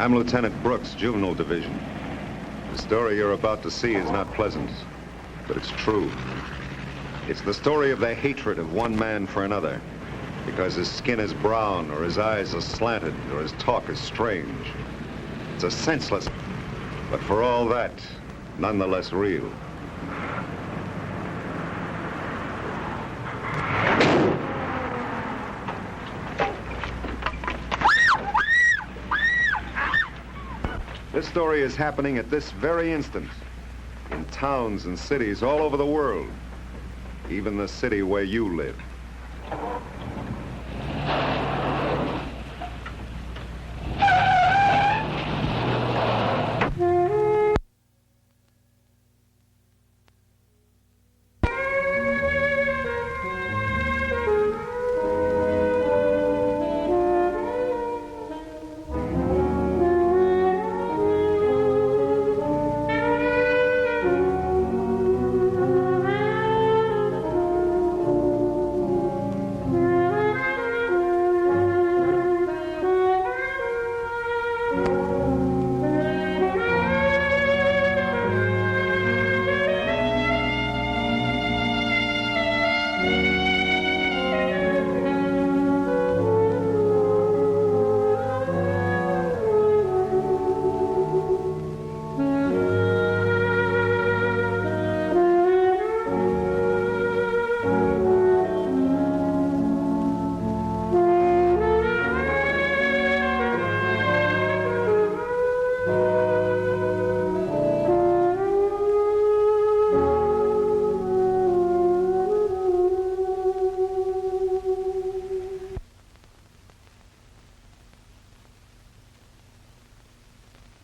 I'm Lieutenant Brooks, Juvenile Division. The story you're about to see is not pleasant, but it's true. It's the story of the hatred of one man for another, because his skin is brown, or his eyes are slanted, or his talk is strange. It's a senseless, but for all that, nonetheless real. This story is happening at this very instant in towns and cities all over the world, even the city where you live.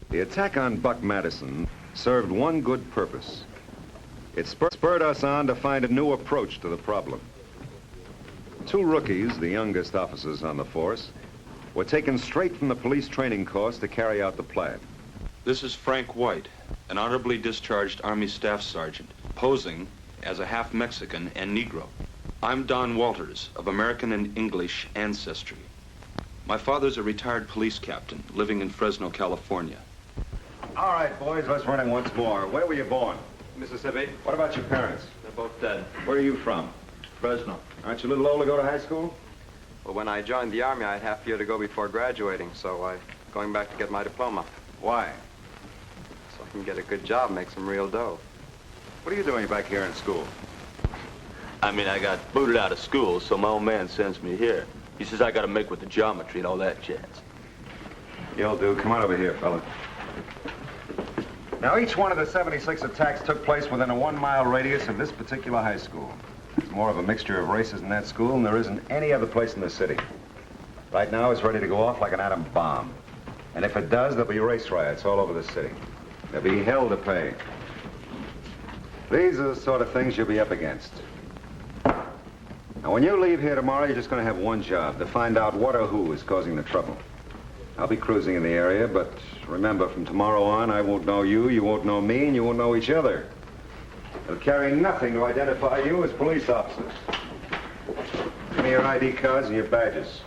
The attack on Buck Madison served one good purpose. It spurred us on to find a new approach to the problem. Two rookies, the youngest officers on the force, were taken straight from the police training course to carry out the plan. This is Frank White, an honorably discharged Army Staff Sergeant, posing as a half Mexican and Negro. I'm Don Walters, of American and English ancestry. My father's a retired police captain, living in Fresno, California. All right, boys, let's run it once more. Where were you born? Mississippi. What about your parents? They're both dead. Where are you from? Fresno. Aren't you a little old to go to high school? Well, when I joined the Army, I had half a year to go before graduating, so I'm going back to get my diploma. Why? So I can get a good job, make some real dough. What are you doing back here in school? I mean, I got booted out of school, so my old man sends me here. He says I got to make with the geometry and all that jazz. You'll do. Come on over here, fella. Now, each one of the 76 attacks took place within a 1-mile radius of this particular high school. There's more of a mixture of races in that school than there is in any other place in the city. Right now, it's ready to go off like an atom bomb. And if it does, there'll be race riots all over the city. There'll be hell to pay. These are the sort of things you'll be up against. Now, when you leave here tomorrow, you're just going to have one job, to find out what or who is causing the trouble. I'll be cruising in the area, but remember, from tomorrow on, I won't know you, you won't know me, and you won't know each other. It'll carry nothing to identify you as police officers. Give me your ID cards and your badges.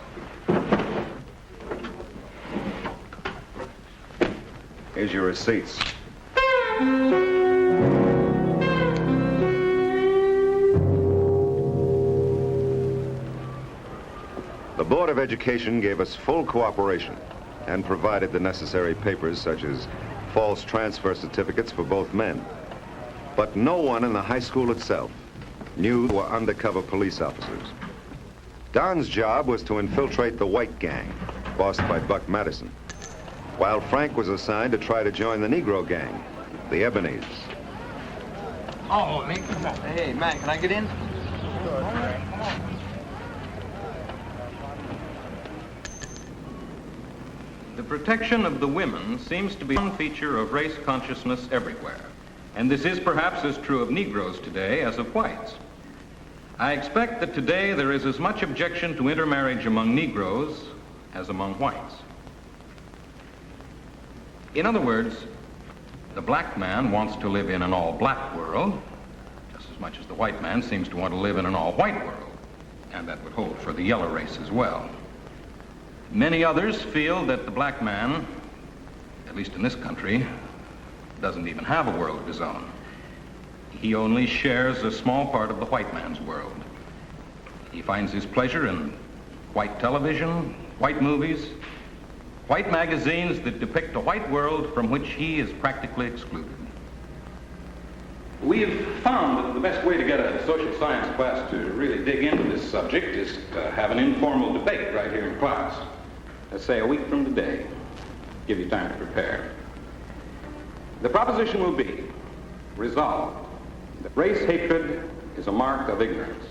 Here's your receipts. The Board of Education gave us full cooperation and provided the necessary papers such as false transfer certificates for both men. But no one in the high school itself knew they were undercover police officers. Don's job was to infiltrate the white gang, bossed by Buck Madison, while Frank was assigned to try to join the Negro gang, the Ebonies. Oh, man. Hey, man, can I get in? The protection of the women seems to be one feature of race consciousness everywhere, and this is perhaps as true of Negroes today as of whites. I expect that today there is as much objection to intermarriage among Negroes as among whites. In other words, the black man wants to live in an all-black world, just as much as the white man seems to want to live in an all-white world, and that would hold for the yellow race as well. Many others feel that the black man at least in this country, doesn't even have a world of his own. He only shares a small part of the white man's world. He finds his pleasure in white television, white movies, white magazines that depict a white world from which he is practically excluded. We have found that the best way to get a social science class to really dig into this subject is to have an informal debate right here in class. Let's say a week from today. Give you time to prepare. The proposition will be resolved that race hatred is a mark of ignorance.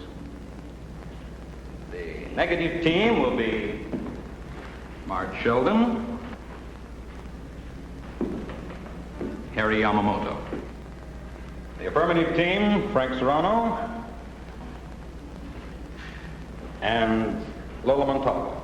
The negative team will be Marge Sheldon, Harry Yamamoto. The affirmative team, Frank Serrano, and Lola Montalvo.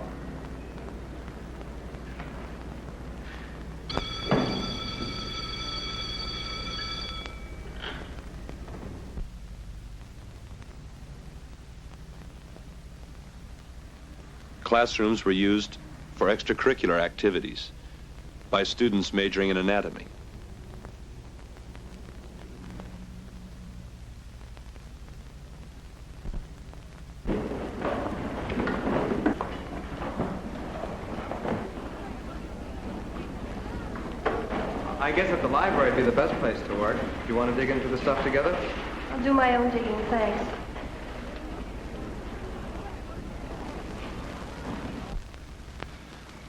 Classrooms were used for extracurricular activities by students majoring in anatomy. I guess at the library would be the best place to work. Do you want to dig into the stuff together? I'll do my own digging, thanks.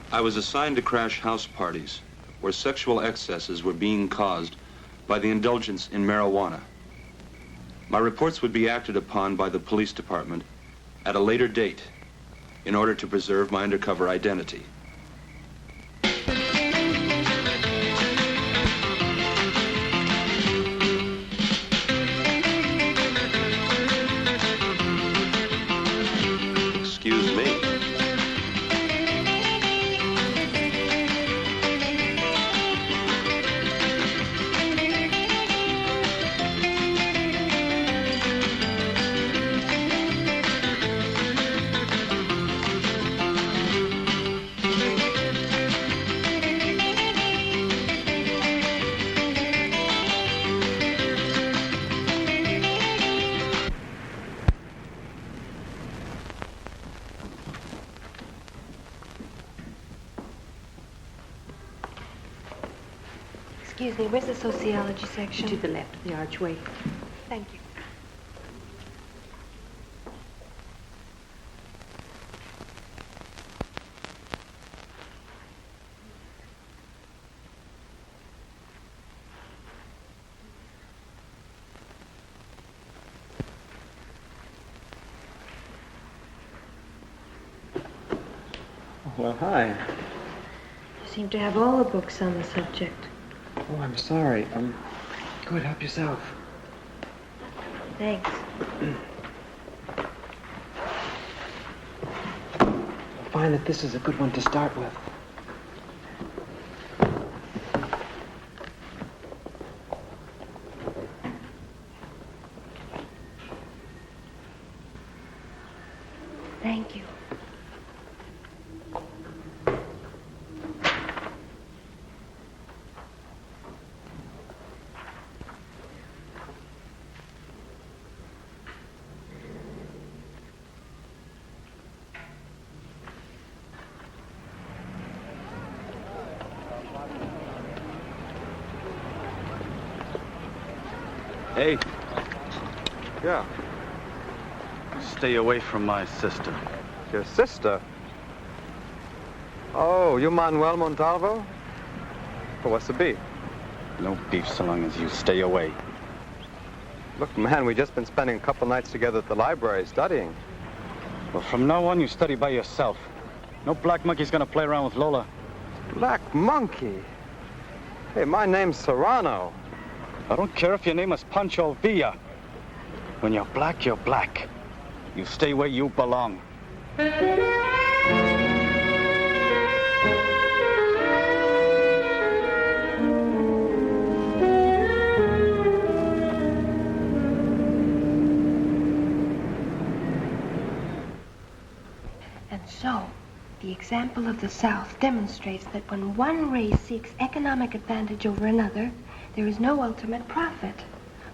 I was assigned to crash house parties where sexual excesses were being caused by the indulgence in marijuana. My reports would be acted upon by the police department at a later date in order to preserve my undercover identity. Excuse me. Excuse me, where's the sociology section? To the left of the archway. Thank you. Well, hi. You seem to have all the books on the subject. Oh, I'm sorry. Go ahead, help yourself. Thanks. You'll find that this is a good one to start with. Thank you. Hey, Yeah. stay away from my sister. Your sister? Oh, you Manuel Montalvo? Well, what's the beef? No beef so long as you stay away. Look, man, we've just been spending a couple nights together at the library studying. Well, from now on, you study by yourself. No black monkey's gonna play around with Lola. Black Monkey? Hey, my name's Serrano. I don't care if your name is Pancho Villa. When you're black, you're black. You stay where you belong. And so, the example of the South demonstrates that when one race seeks economic advantage over another, there is no ultimate profit.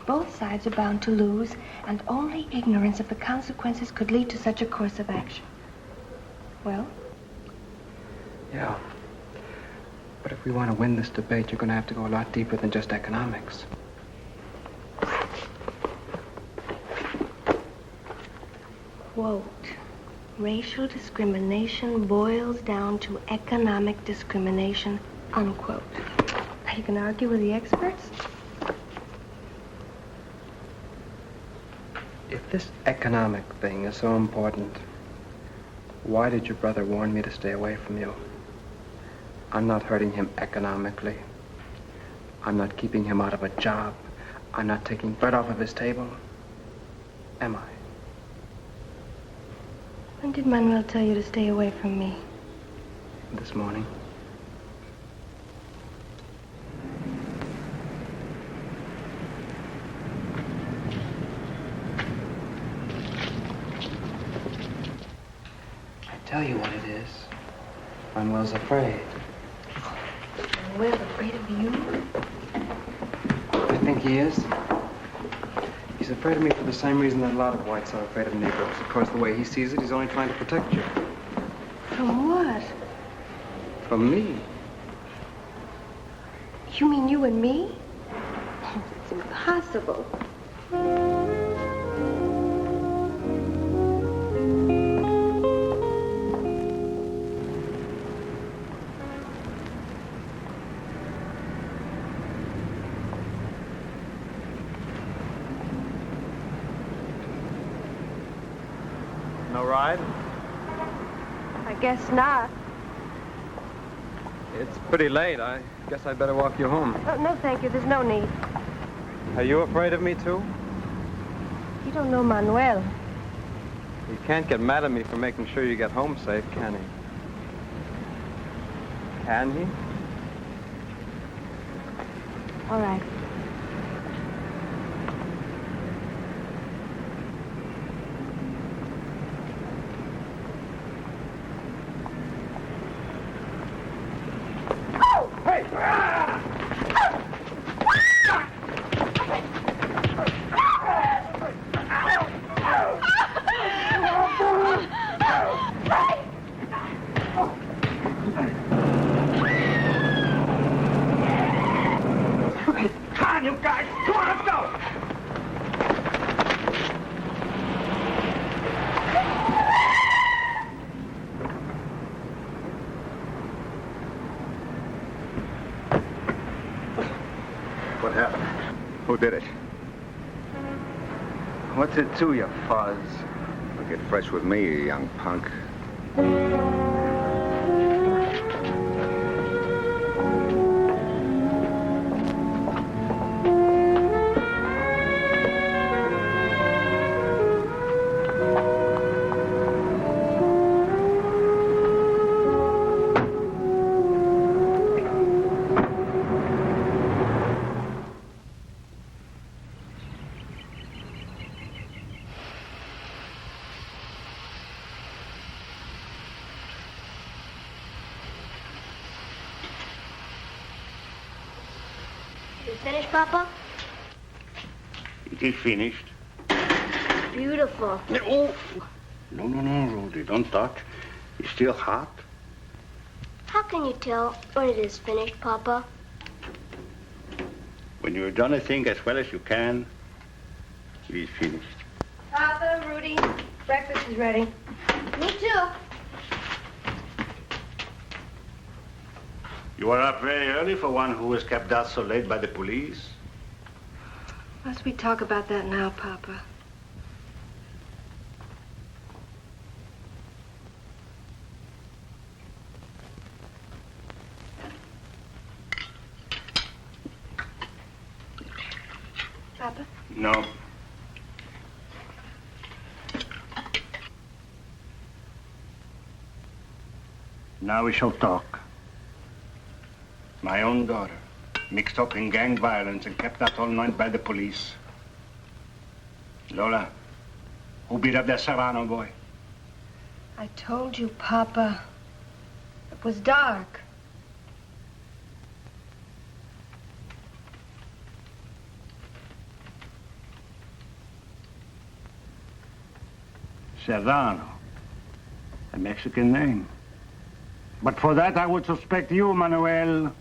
Both sides are bound to lose, and only ignorance of the consequences could lead to such a course of action. Well? Yeah. But if we want to win this debate, you're going to have to go a lot deeper than just economics. Quote, racial discrimination boils down to economic discrimination, unquote. Are you going to argue with the experts? If this economic thing is so important, why did your brother warn me to stay away from you? I'm not hurting him economically. I'm not keeping him out of a job. I'm not taking bread off of his table. Am I? When did Manuel tell you to stay away from me? This morning. I tell you what it is. Manuel's afraid. Manuel afraid of you? I think he is. He's afraid of me for the same reason that a lot of whites are afraid of Negroes. Of course, the way he sees it, he's only trying to protect you. From what? From me. You mean you and me? Oh, it's impossible. No ride? I guess not. It's pretty late. I guess I'd better walk you home. Oh, no, thank you. There's no need. Are you afraid of me, too? You don't know Manuel. He can't get mad at me for making sure you get home safe, can he? Can he? All right. What happened? Who did it? What's it to you, Fuzz? Don't get fresh with me, you young punk. You finished, Papa? It is finished. Beautiful. Oh! No, Rudy, don't touch. It's still hot. How can you tell when it is finished, Papa? When you've done a thing as well as you can, it is finished. Papa, Rudy, breakfast is ready. Me too. You are up very early for one who was kept out so late by the police. Must we talk about that now, Papa? Papa? No. Now we shall talk. My own daughter, mixed up in gang violence and kept out all night by the police. Lola, who beat up that Serrano boy? I told you, Papa. It was dark. Serrano. A Mexican name. But for that, I would suspect you, Manuel.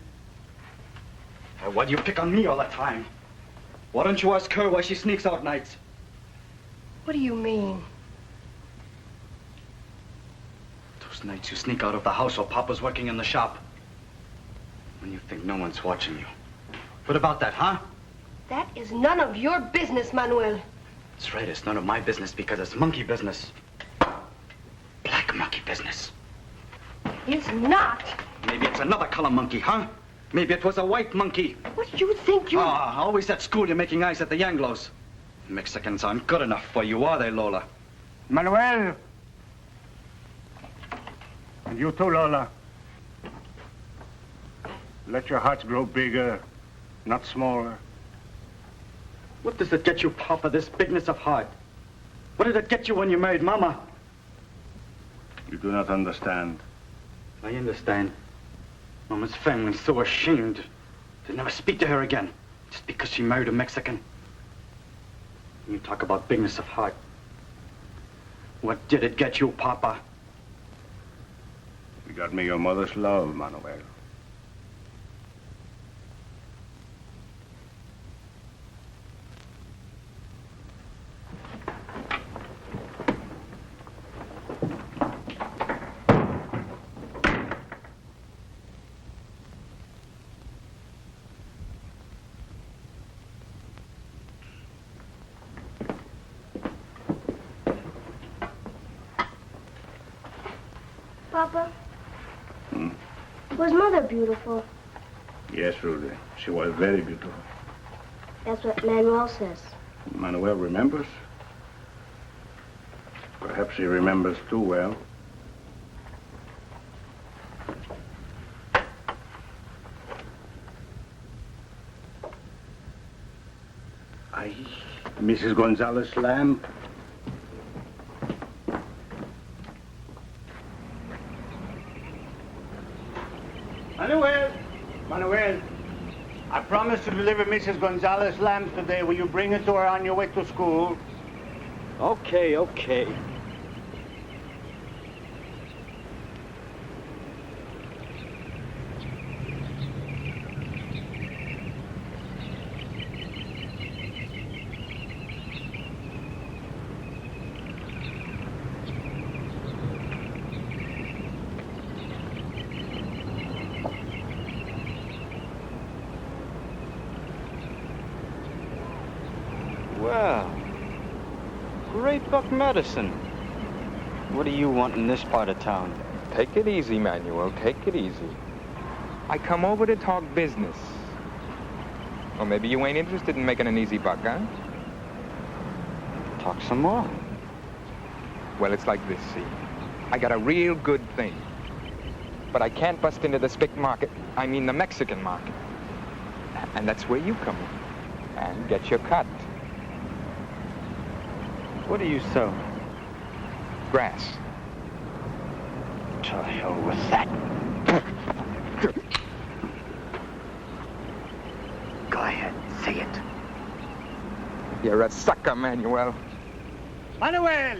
Why do you pick on me all the time? Why don't you ask her why she sneaks out nights? What do you mean? Those nights you sneak out of the house while Papa's working in the shop. When you think no one's watching you. What about that, huh? That is none of your business, Manuel. That's right, it's none of my business because it's monkey business. Black monkey business. It's not. Maybe it's another color monkey, huh? Maybe it was a white monkey. What do you think you... Always at school you're making eyes at the Anglos. Mexicans aren't good enough for you, are they, Lola? Manuel! And you too, Lola. Let your hearts grow bigger, not smaller. What does it get you, Papa, this bigness of heart? What did it get you when you married Mama? You do not understand. I understand. Mama's family's so ashamed to never speak to her again, just because she married a Mexican. You talk about bigness of heart. What did it get you, Papa? You got me your mother's love, Manuel. Papa? Was Mother beautiful? Yes, Rudy. She was very beautiful. That's what Manuel says. Manuel remembers. Perhaps he remembers too well. Mrs. Gonzalez lamp. Manuel, I promised to deliver Mrs. Gonzalez lamp today. Will you bring it to her on your way to school? Okay. Well, great Buck medicine. What do you want in this part of town? Take it easy, Manuel. Take it easy. I come over to talk business. Or maybe you ain't interested in making an easy buck, huh? Talk some more. Well, it's like this, see. I got a real good thing. But I can't bust into the spick market. I mean the Mexican market. And that's where you come in. And get your cut. What do you sow? Grass. To hell with that. Go ahead, say it. You're a sucker, Manuel. Manuel!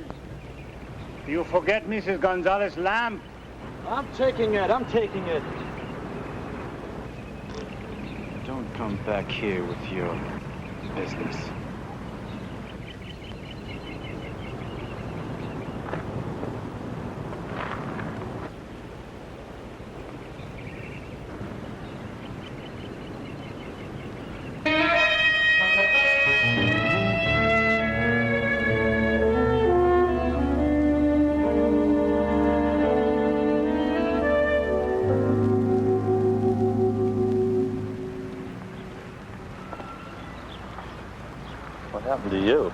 Do you forget Mrs. Gonzalez lamp? I'm taking it. Don't come back here with your business. To you.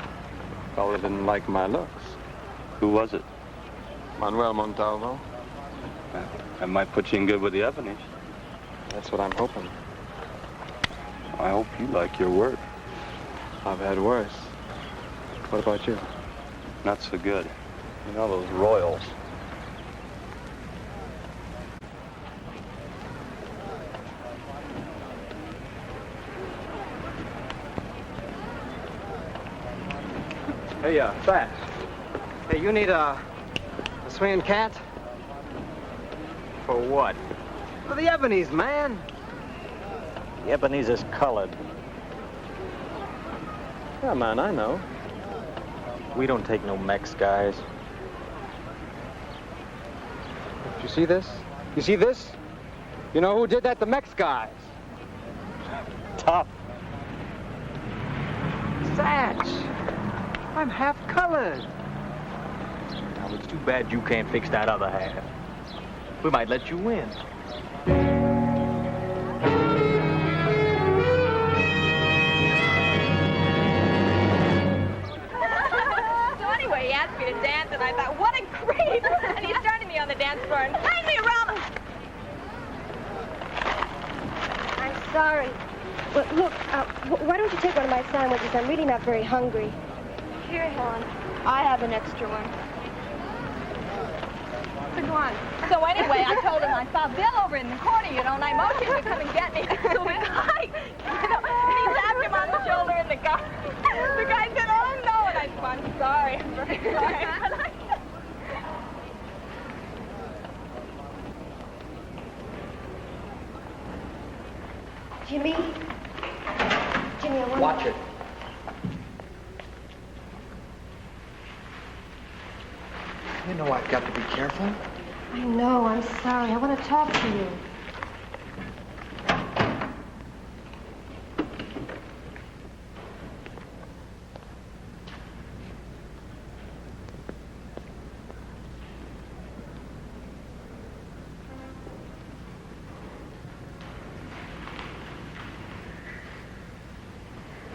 Fella didn't like my looks. Who was it? Manuel Montalvo. That might put you in good with the Ebonies. That's what I'm hoping. I hope you like your work. I've had worse. What about you? Not so good. You know those Royals. Hey, Fats. Hey, you need a swinging cat? For what? For the ebonies, man. The ebonies is colored. Yeah, man, I know. We don't take no Mex guys. You see this? You see this? You know who did that? The Mex guys. Tough. Satch. I'm half colored. Now, it's too bad you can't fix that other half. We might let you win. So anyway, he asked me to dance, and I thought, what a creep! And he started me on the dance floor and banged me around. I'm sorry. Well, look, why don't you take one of my sandwiches? I'm really not very hungry. Here, Helen. I have an extra one. So go on. So anyway, I told him I saw Bill over in the corner, you know, and I motioned him to come and get me. So the guy, you know, he tapped him on the shoulder, and the guy said, oh, no. And I said, I'm sorry. I'm very sorry. Jimmy, I want... Watch it. You know I've got to be careful. I know, I'm sorry. I want to talk to you.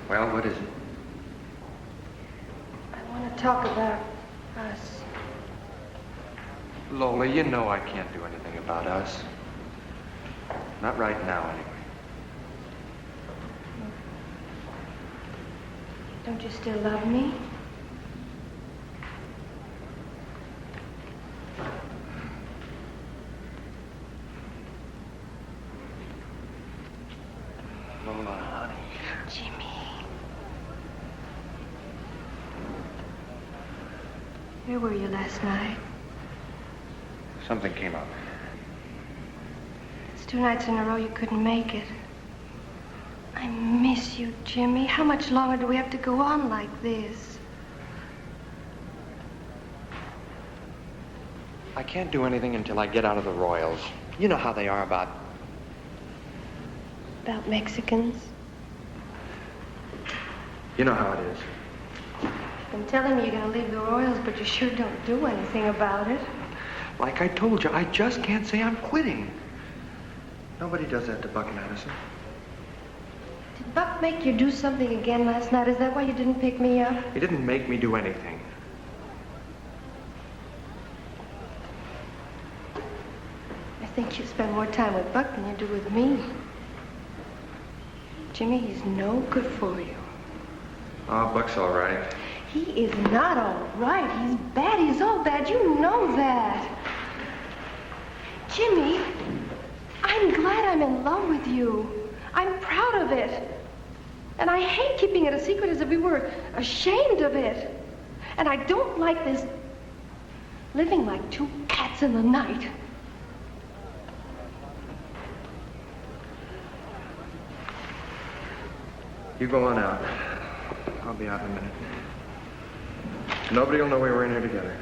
Well, what is it? I want to talk about us. Lola, you know I can't do anything about us. Not right now, anyway. Don't you still love me? Lola, honey. Jimmy. Where were you last night? Something came up. It's 2 nights in a row you couldn't make it. I miss you, Jimmy. How much longer do we have to go on like this? I can't do anything until I get out of the Royals. You know how they are about Mexicans? You know how it is. You've been telling me you're going to leave the Royals, but you sure don't do anything about it. Like I told you, I just can't say I'm quitting. Nobody does that to Buck Madison. Did Buck make you do something again last night? Is that why you didn't pick me up? He didn't make me do anything. I think you spend more time with Buck than you do with me. Jimmy, he's no good for you. Oh, Buck's all right. He is not all right. He's bad. He's all bad. You know that. Jimmy, I'm glad I'm in love with you. I'm proud of it. And I hate keeping it a secret as if we were ashamed of it. And I don't like this living like 2 cats in the night. You go on out. I'll be out in a minute. Nobody will know we were in here together.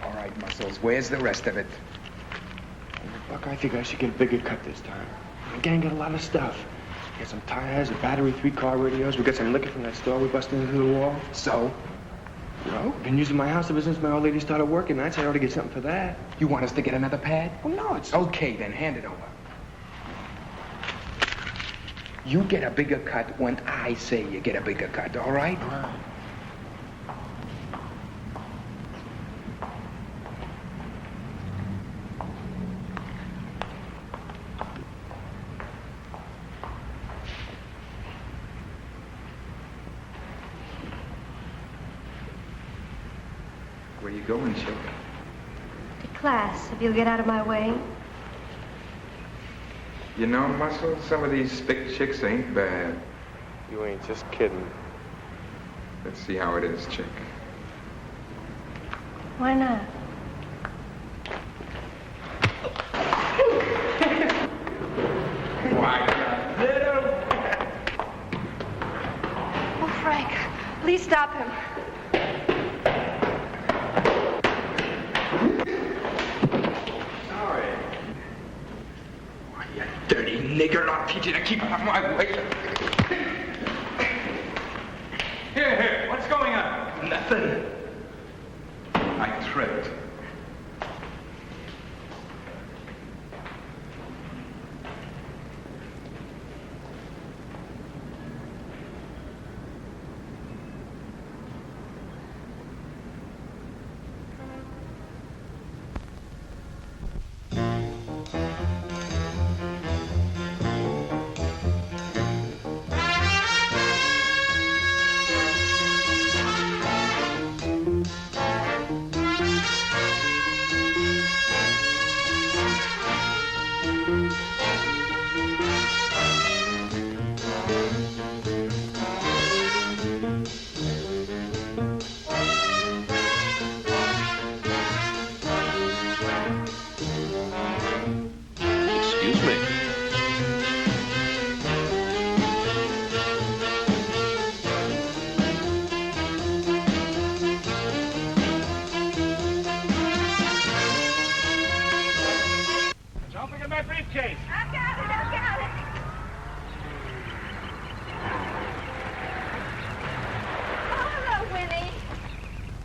All right, Muscles, where's the rest of it? Buck, I think I should get a bigger cut this time. The gang got a lot of stuff. We got some tires, a battery, 3-car radios. We got some liquor from that store we busted into the wall. So? Well, been using my house ever since my old lady started working. I'd say I ought to get something for that. You want us to get another pad? Oh, no, it's... Okay, then hand it over. You get a bigger cut when I say you get a bigger cut, all right? All right. Where you going, Chip? To class, if you'll get out of my way. You know, Muscle, some of these spick chicks ain't bad. You ain't just kidding. Let's see how it is, chick. Why not? Why, little... Oh, Frank, please stop him. Sorry. Why, you dirty nigger, I'll teach you to keep off my way. Here, what's going on? Nothing. I tripped.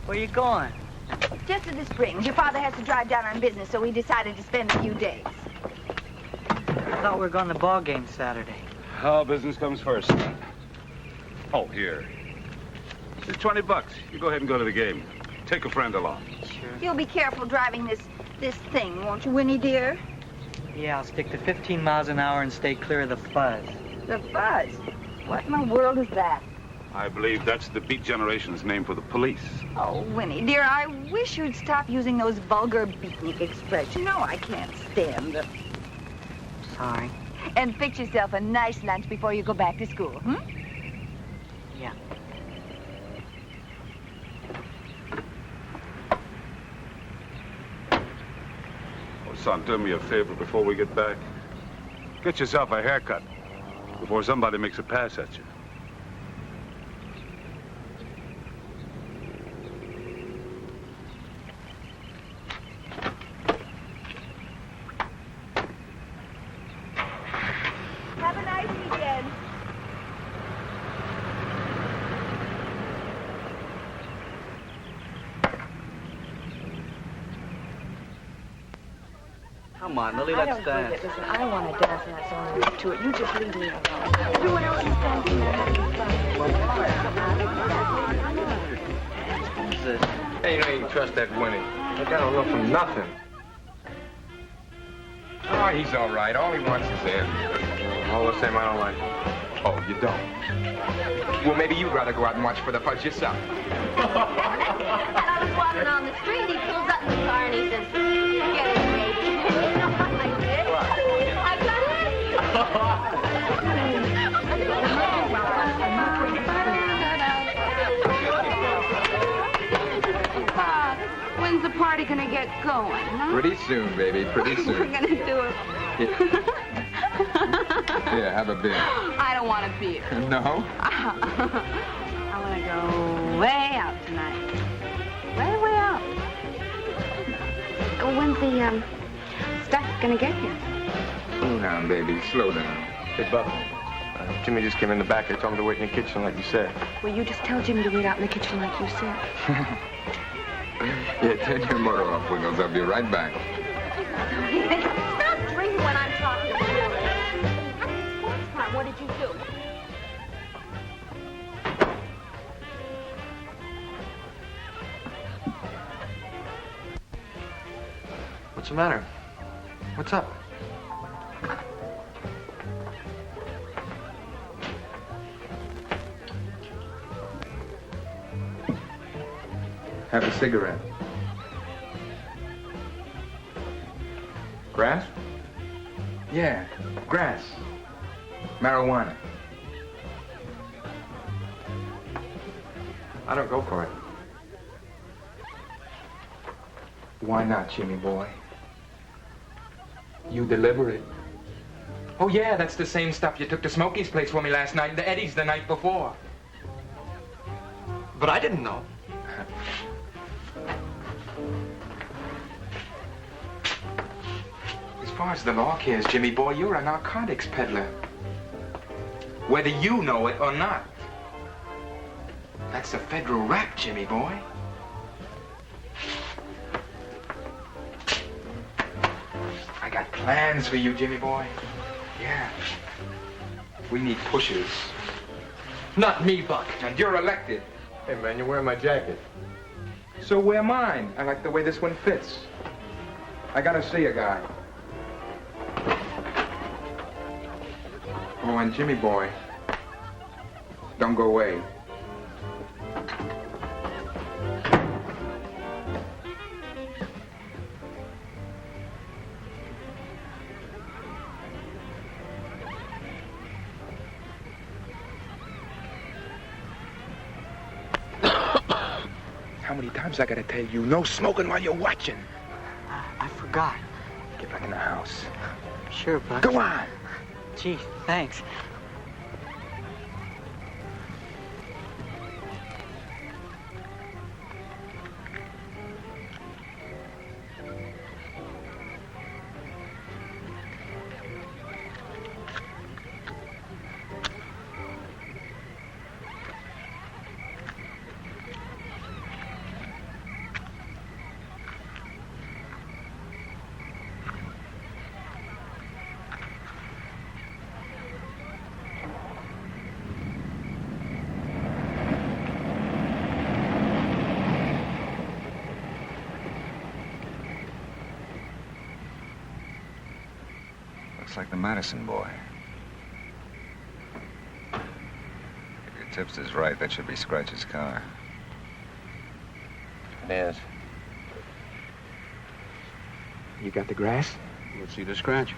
Where you going? Just to the Springs. Your father has to drive down on business, so we decided to spend a few days. I thought we were going to the ball game Saturday. Oh, business comes first. Oh, here. This is $20. You go ahead and go to the game. Take a friend along. Sure. You'll be careful driving this thing, won't you, Winnie, dear? Yeah, I'll stick to 15 miles an hour and stay clear of the fuzz. The fuzz? What in the world is that? I believe that's the Beat Generation's name for the police. Oh, Winnie, dear, I wish you'd stop using those vulgar beatnik expressions. You know I can't stand them. Sorry. And fix yourself a nice lunch before you go back to school, hmm? Yeah. Oh, son, do me a favor before we get back. Get yourself a haircut before somebody makes a pass at you. Have a nice weekend. Come on, Lily, let's dance. Listen, I want to dance that song to it. You just leave me alone. Everyone else is dancing. They're having fun. Who's this? Hey, you know you can trust that Winnie. Look, I don't know from nothing. Oh, he's all right. All he wants is in. All the same, I don't like him. Oh, you don't? Well, maybe you'd rather go out and watch for the fudge yourself. I was walking on the street, he pulls up in the car and he says, "Get it, baby." I did. I got When's the party gonna get going, huh? Pretty soon, baby, pretty We're soon. gonna do it. Yeah, have a beer. I don't want a beer. No? I want to go way out tonight. Way out. When's the stuff gonna get here? Slow down, baby, slow down. Hey, Bubba. Jimmy just came in the back. They told him to wait in the kitchen like you said. Well, you just tell Jimmy to wait out in the kitchen like you said. Yeah, turn your motor off, Wiggles. I'll be right back. Stop drinking when I'm talking to you. What did you do? What's the matter? What's up? Have a cigarette. Grass? Yeah, grass. Marijuana. I don't go for it. Why not, Jimmy boy? You deliver it. Oh, yeah, that's the same stuff you took to Smokey's place for me last night and the Eddie's the night before. But I didn't know. As far as the law cares, Jimmy boy, you're a narcotics peddler. Whether you know it or not. That's a federal rap, Jimmy boy. I got plans for you, Jimmy boy. Yeah. We need pushers. Not me, Buck. And you're elected. Hey, man, you're wearing my jacket. So wear mine. I like the way this one fits. I gotta see a guy. Oh, and Jimmy boy, don't go away. How many times I gotta tell you, no smoking while you're watching? I forgot. Get back in the house. Sure, Buck. Go on. Gee, thanks. Looks like the Madison boy. If your tipster's right, that should be Scratch's car. It is. You got the grass? Let's see the scratch.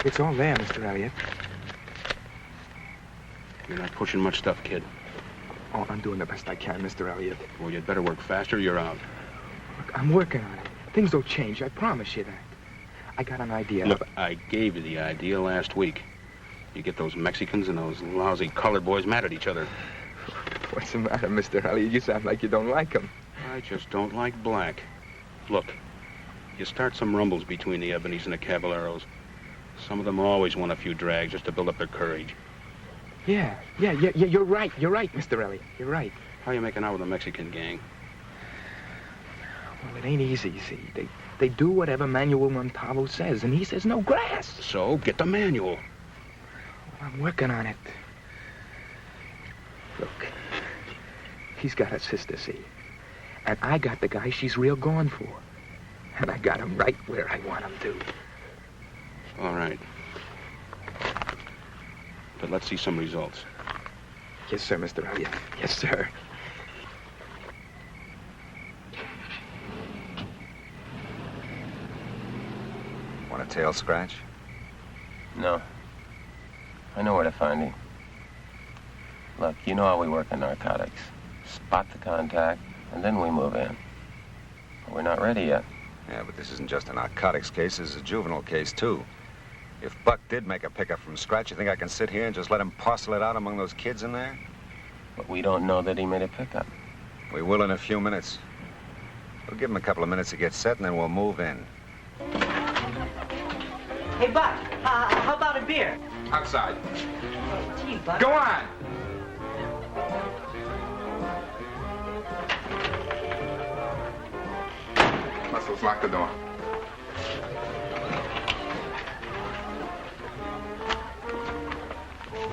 It's all there, Mr. Elliott. You're not pushing much stuff, kid. Oh, I'm doing the best I can, Mr. Elliott. Well, you'd better work faster. You're out. Look, I'm working on it. Things will change, I promise you that. I got an idea. Look, I gave you the idea last week. You get those Mexicans and those lousy colored boys mad at each other. What's the matter, Mr. Elliott? You sound like you don't like them. I just don't like black. Look, you start some rumbles between the Ebonies and the Caballeros. Some of them always want a few drags just to build up their courage. Yeah, you're right, Mr. Elliott. You're right. How you making out with the Mexican gang? Well, it ain't easy, you see. They do whatever Manuel Montalvo says, and he says no grass. So, get the manual. Well, I'm working on it. Look, he's got a sister, see? And I got the guy she's real gone for. And I got him right where I want him to. All right. But let's see some results. Yes, sir, Mr. Elliott. Yes, sir. Want a tail scratch? No. I know where to find him. Look, you know how we work in narcotics. Spot the contact, and then we move in. But we're not ready yet. Yeah, but this isn't just a narcotics case. This is a juvenile case, too. If Buck did make a pickup from scratch, you think I can sit here and just let him parcel it out among those kids in there? But we don't know that he made a pickup. We will in a few minutes. We'll give him a couple of minutes to get set, and then we'll move in. Hey, Buck, how about a beer? Outside. Oh, gee, Buck. Go on! Muscles, lock the door.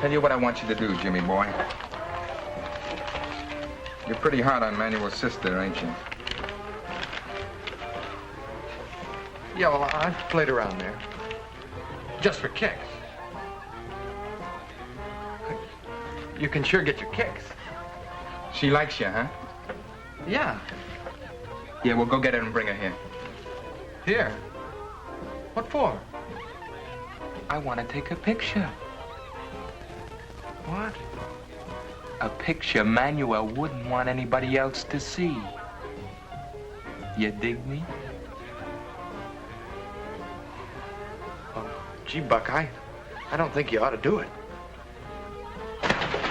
Tell you what I want you to do, Jimmy boy. You're pretty hard on Manuel's sister, ain't you? Yeah, well, I've played around there. Just for kicks. You can sure get your kicks. She likes you, huh? Yeah. Yeah, well, go get her and bring her here. Here? What for? I want to take a picture. What? A picture Manuel wouldn't want anybody else to see. You dig me? Oh, gee, Buck, I don't think you ought to do it.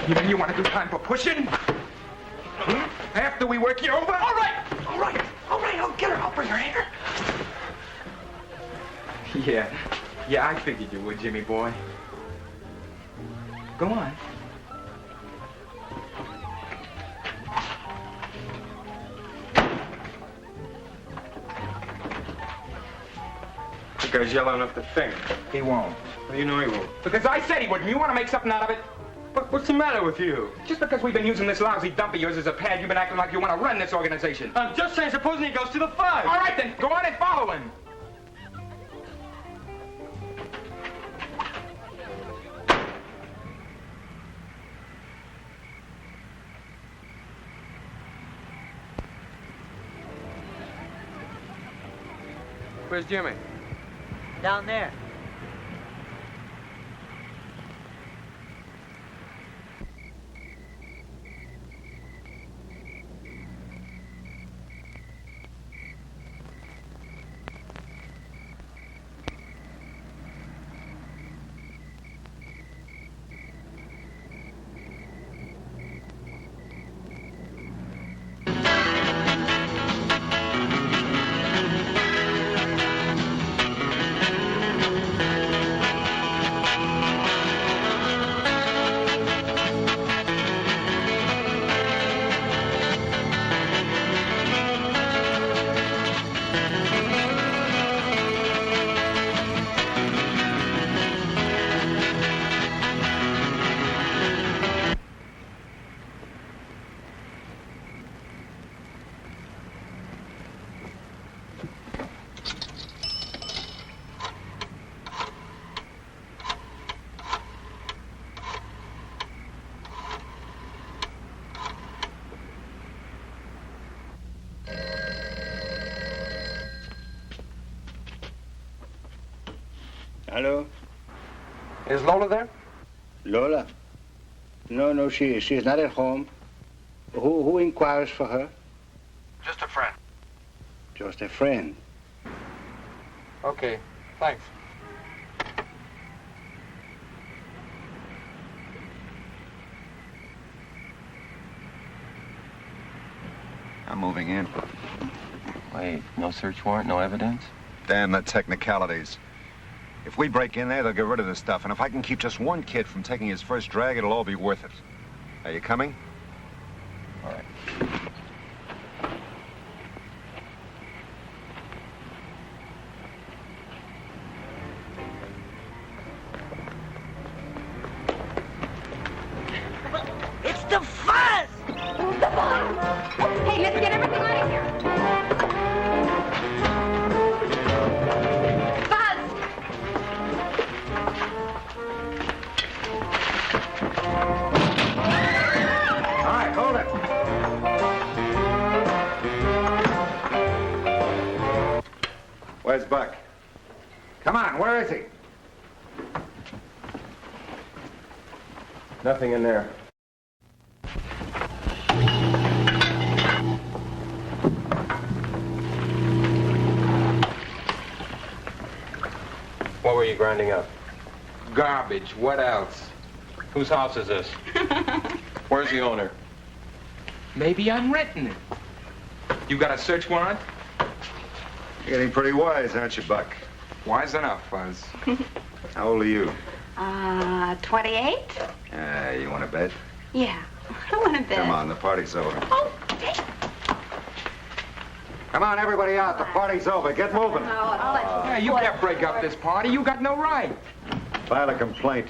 You mean you want to do time for pushing? Hmm? After we work you over? All right, I'll get her. I'll bring her here. Yeah, I figured you would, Jimmy boy. Go on. The guy's yellow enough to think. He won't. Well, you know he won't. Because I said he wouldn't. You want to make something out of it? But what's the matter with you? Just because we've been using this lousy dump of yours as a pad, you've been acting like you want to run this organization. I'm just saying, supposing he goes to the 5. All right, then. Go on and follow him. Where's Jimmy? Down there. Hello? Is Lola there? Lola? No, she's not at home. Who inquires for her? Just a friend. Just a friend. Okay, thanks. I'm moving in. Wait, no search warrant, no evidence? Damn the technicalities. If we break in there, they'll get rid of this stuff. And if I can keep just one kid from taking his first drag, it'll all be worth it. Are you coming? All right. It's the fuzz! The fuzz! Hey, let's get everything out of here. Where's Buck? Come on, where is he? Nothing in there. What were you grinding up? Garbage. What else? Whose house is this? Where's the owner? Maybe I'm renting it. You got a search warrant? You're getting pretty wise, aren't you, Buck? Wise enough, Fuzz. How old are you? 28? You want to bet? Yeah, I want to bet. Come on, the party's over. Oh, Come on, everybody out. The party's over. Get moving. Yeah, you can't break up this party. You got no right. File a complaint.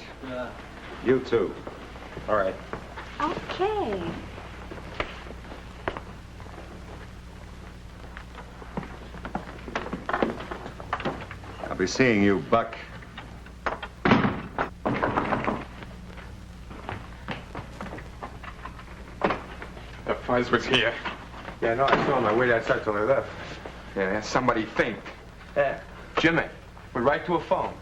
You too. All right. Okay. I'll be seeing you, Buck. Fuzz was here. Yeah, no, I saw him. I waited outside till I left. Yeah, somebody faint. Yeah. Jimmy, went right to a phone.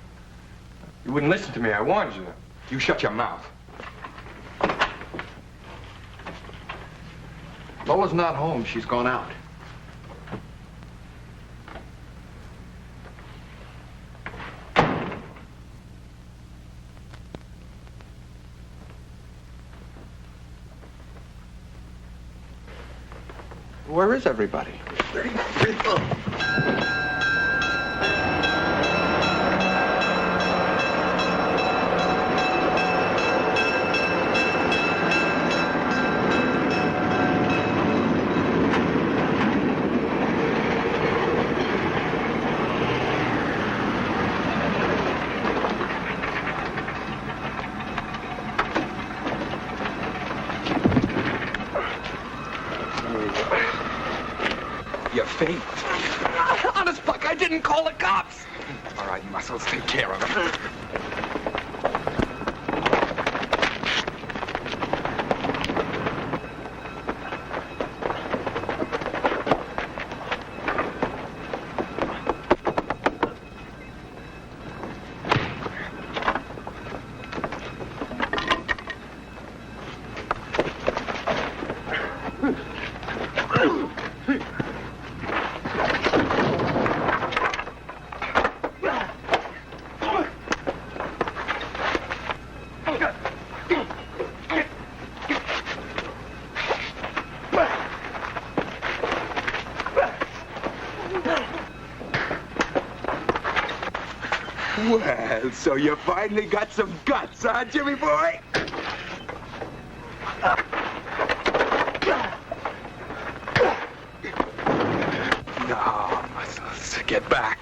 You wouldn't listen to me. I warned you. You shut your mouth. Lola's not home. She's gone out. Where is everybody? You're faint. Honest, Buck, I didn't call the cops. All right, Muscles, take care of him. Well, so you finally got some guts, huh, Jimmy boy? No, Muscles, get back.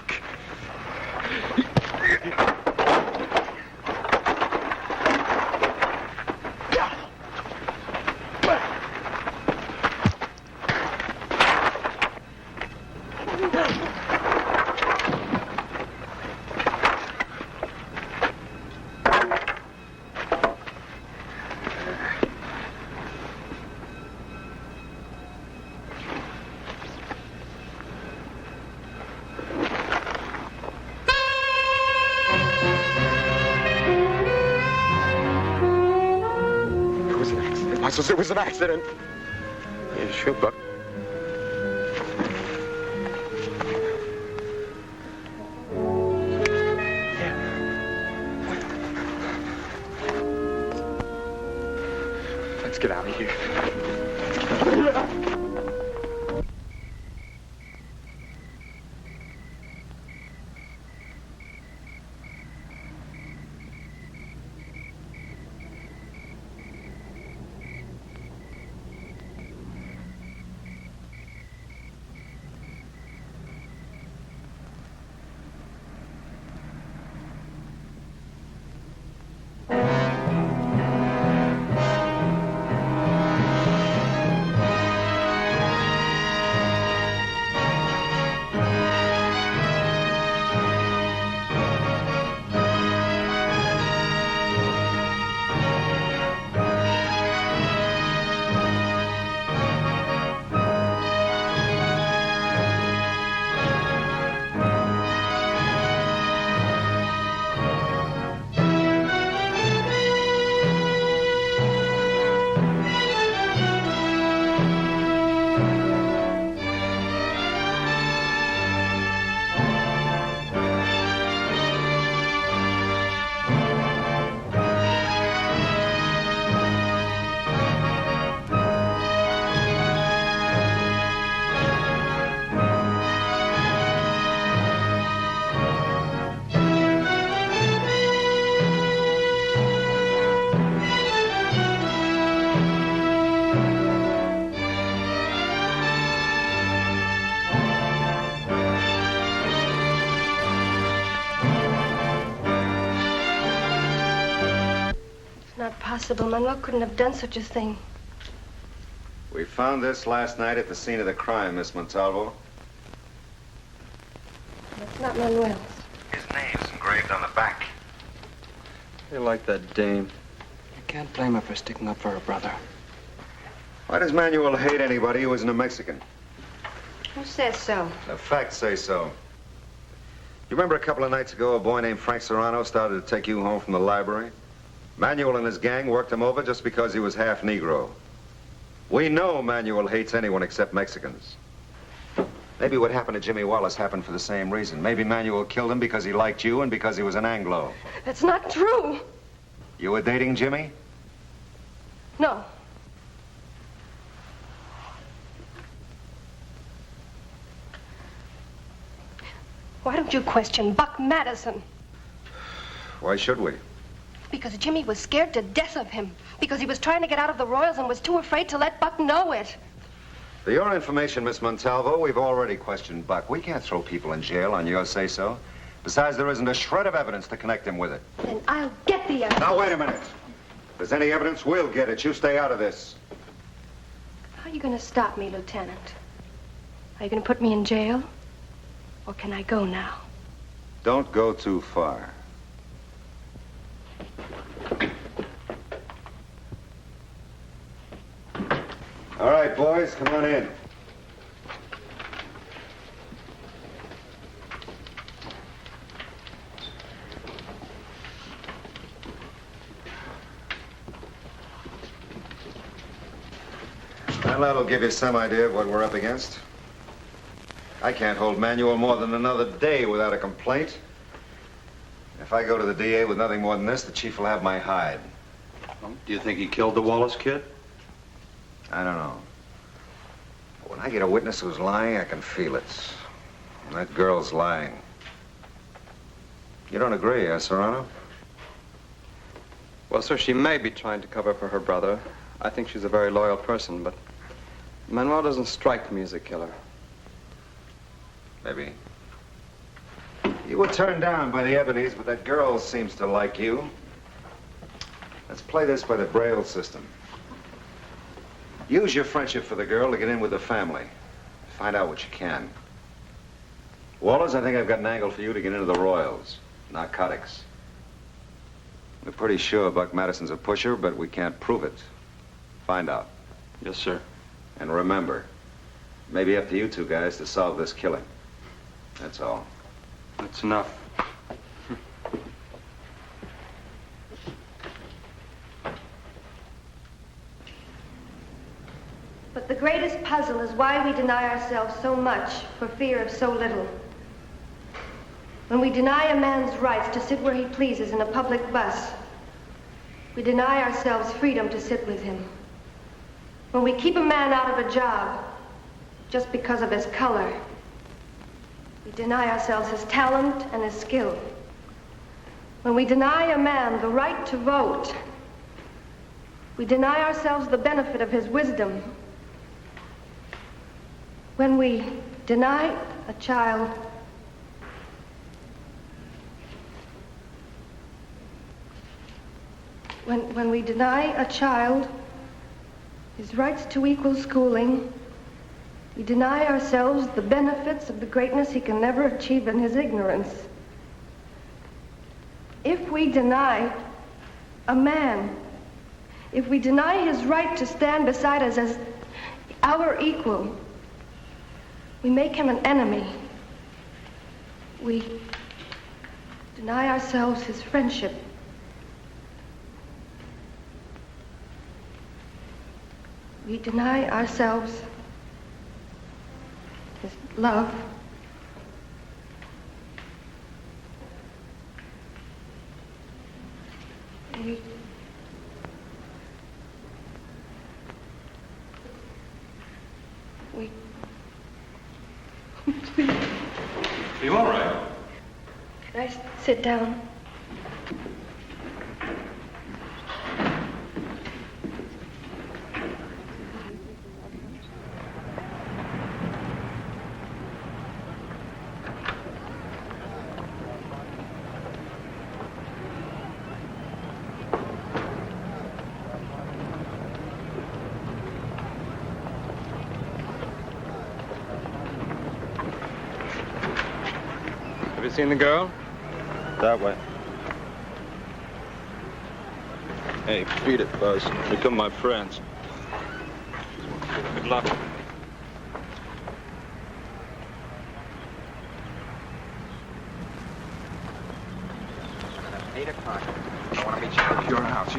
It was an accident. Yeah, sure, Buck. Let's get out of here. Impossible. Manuel couldn't have done such a thing. We found this last night at the scene of the crime, Miss Montalvo. That's not Manuel's. His name's engraved on the back. You like that dame? You can't blame her for sticking up for her brother. Why does Manuel hate anybody who isn't a Mexican? Who says so? The facts say so. You remember a couple of nights ago, a boy named Frank Serrano started to take you home from the library? Manuel and his gang worked him over just because he was half Negro. We know Manuel hates anyone except Mexicans. Maybe what happened to Jimmy Wallace happened for the same reason. Maybe Manuel killed him because he liked you and because he was an Anglo. That's not true. You were dating Jimmy? No. Why don't you question Buck Madison? Why should we? Because Jimmy was scared to death of him. Because he was trying to get out of the Royals and was too afraid to let Buck know it. For your information, Miss Montalvo, we've already questioned Buck. We can't throw people in jail on your say-so. Besides, there isn't a shred of evidence to connect him with it. Then I'll get the evidence. Now, wait a minute. If there's any evidence, we'll get it. You stay out of this. How are you going to stop me, Lieutenant? Are you going to put me in jail? Or can I go now? Don't go too far. All right, boys, come on in. Well, that'll give you some idea of what we're up against. I can't hold Manuel more than another day without a complaint. If I go to the DA with nothing more than this, the chief will have my hide. Do you think he killed the Wallace kid? I don't know. But when I get a witness who's lying, I can feel it. And that girl's lying. You don't agree, Serrano? Well, sir, she may be trying to cover for her brother. I think she's a very loyal person, but Manuel doesn't strike me as a killer. Maybe. You were turned down by the Ebonies, but that girl seems to like you. Let's play this by the Braille system. Use your friendship for the girl to get in with the family. Find out what you can. Wallace, I think I've got an angle for you to get into the Royals. Narcotics. We're pretty sure Buck Madison's a pusher, but we can't prove it. Find out. Yes, sir. And remember, it may be up to you two guys to solve this killing. That's all. That's enough. But the greatest puzzle is why we deny ourselves so much for fear of so little. When we deny a man's rights to sit where he pleases in a public bus, we deny ourselves freedom to sit with him. When we keep a man out of a job just because of his color, we deny ourselves his talent and his skill. When we deny a man the right to vote, we deny ourselves the benefit of his wisdom. When we deny a child when we deny a child his rights to equal schooling, we deny ourselves the benefits of the greatness he can never achieve in his ignorance. If we deny a man, if we deny his right to stand beside us as our equal, we make him an enemy. We deny ourselves his friendship. We deny ourselves his love. We Are you all right? Can I sit down? Have you seen the girl? That way. Hey, beat it, Buzz. Become my friends. luck. At 8 o'clock. I want to meet you at your house.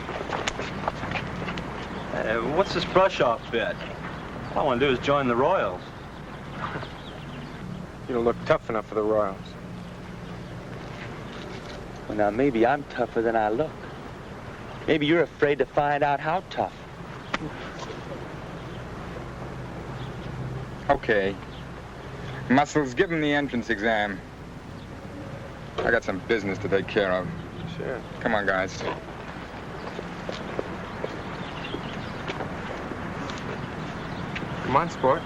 What's this brush-off bit? All I want to do is join the Royals. You don't look tough enough for the Royals. Well, now, maybe I'm tougher than I look. Maybe you're afraid to find out how tough. Okay. Muscles, give him the entrance exam. I got some business to take care of. Sure. Come on, guys. Come on, sport.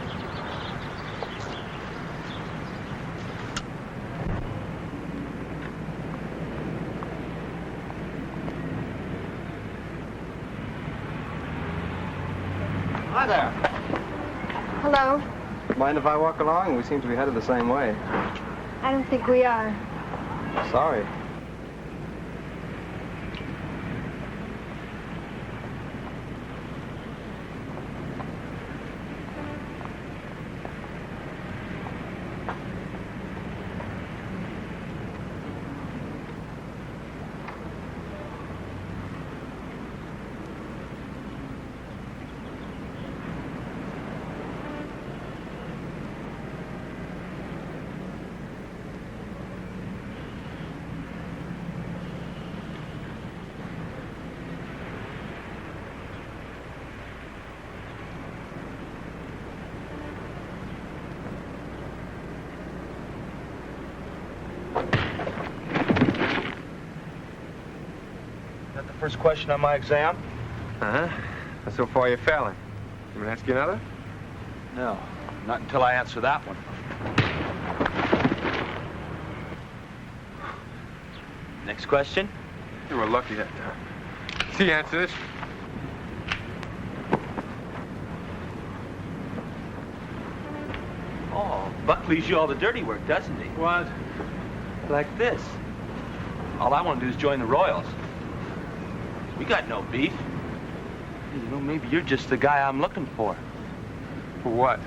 Hi there. Hello. Mind if I walk along? We seem to be headed the same way. I don't think we are. Sorry. First question on my exam? Uh-huh. So far you're failing. You want to ask you another? No, not until I answer that one. Next question? You were lucky that time. See, answer this. Oh, Buck leaves you all the dirty work, doesn't he? What? Like this. All I want to do is join the Royals. We got no beef. You know, maybe you're just the guy I'm looking for. For what?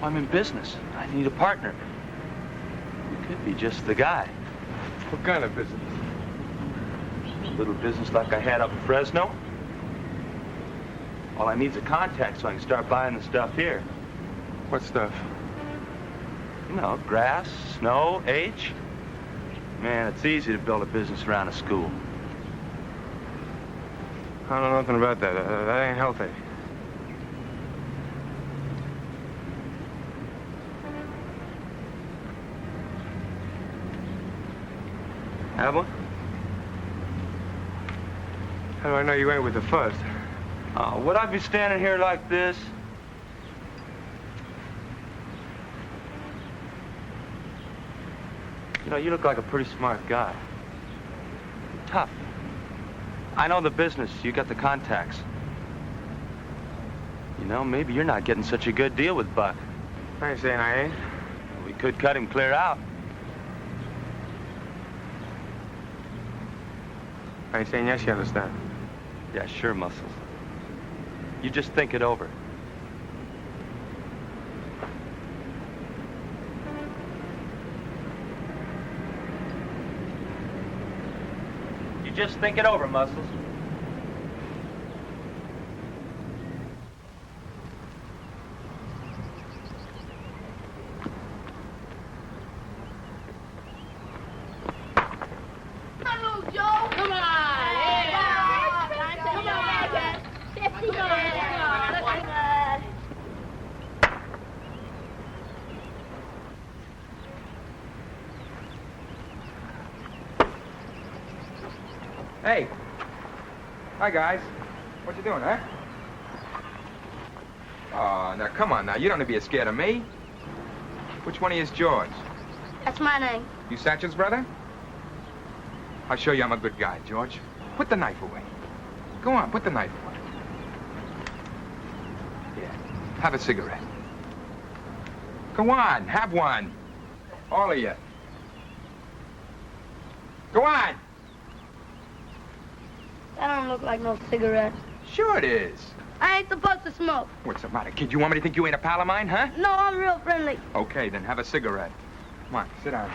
I'm in business. I need a partner. You could be just the guy. What kind of business? A little business like I had up in Fresno. All I need is a contact so I can start buying the stuff here. What stuff? You know, grass, snow, H. Man, it's easy to build a business around a school. I don't know nothing about that. That ain't healthy. Have one? How do I know you ain't with the fuzz? Oh, would I be standing here like this? You know, you look like a pretty smart guy. Tough. I know the business. You got the contacts. You know, maybe you're not getting such a good deal with Buck. I ain't saying I ain't. We could cut him clear out. I ain't saying yes, you understand. Yeah, sure, Muscles. You just think it over. You just think it over, Muscles. Hello, Joe. Come on. Come on. 50 miles. Hey. Hi, guys. What you doing, huh? Oh, now, come on now. You don't need to be scared of me. Which one of you is George? That's my name. You Satchel's brother? I'll show you I'm a good guy, George. Put the knife away. Go on, put the knife away. Yeah, have a cigarette. Go on, have one. All of you. Go on. That don't look like no cigarette. Sure it is. I ain't supposed to smoke. What's the matter, kid? You want me to think you ain't a pal of mine, huh? No, I'm real friendly. Okay, then have a cigarette. Come on, sit down.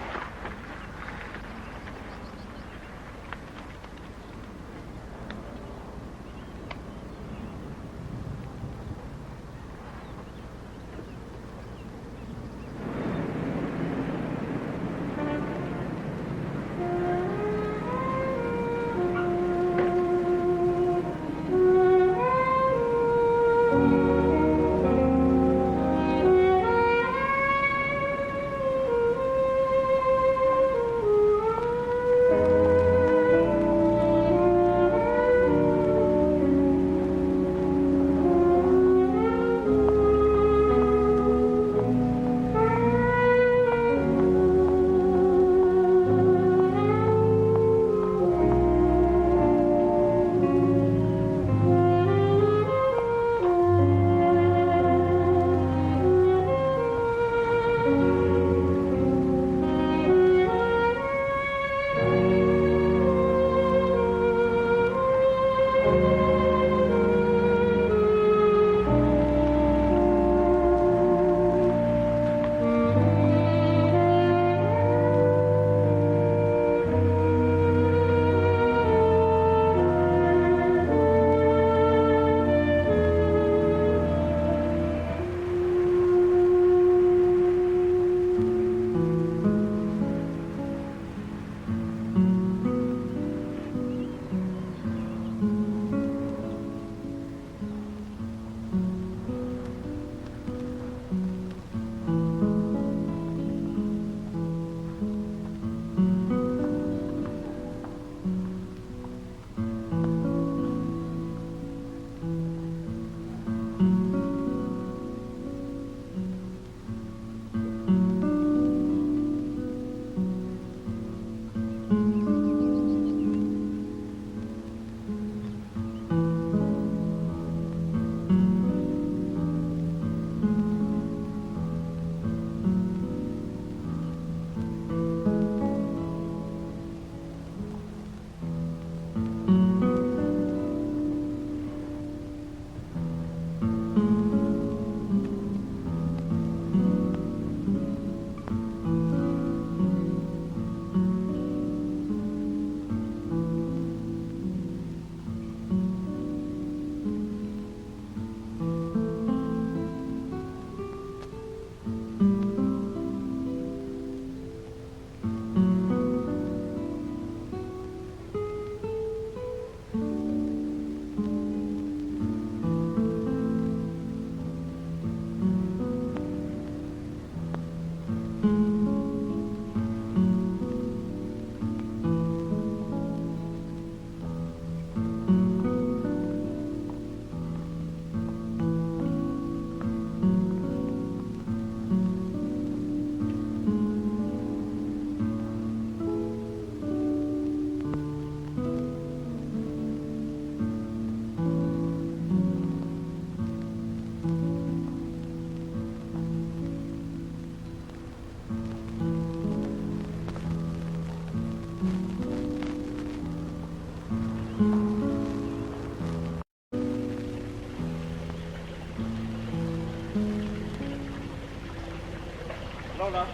Lola.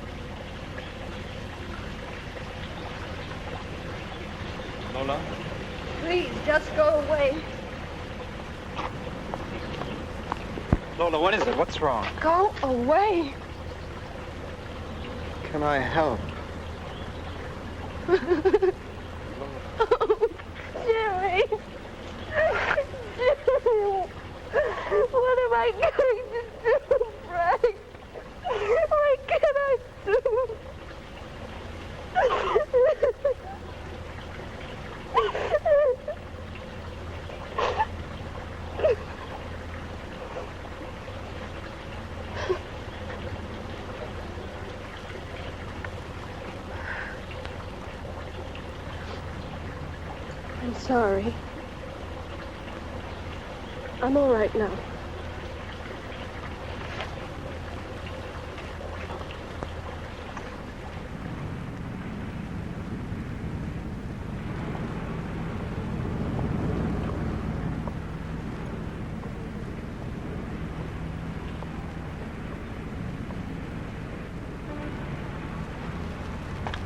Lola. Please, just go away. Lola, what is it? What's wrong? Go away. Can I help? Jerry. Jerry. What am I going to do, Frank? What can I do? I'm sorry. I'm all right now.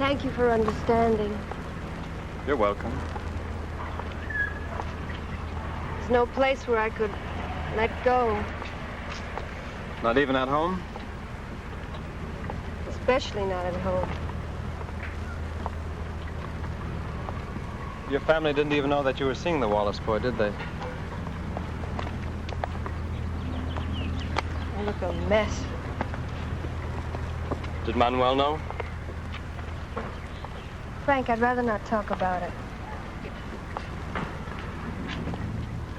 Thank you for understanding. You're welcome. There's no place where I could let go, Not even at home? especially not at home. Your family didn't even know that you were seeing the Wallace boy, did they? I look a mess. Did Manuel know? Frank, I'd rather not talk about it.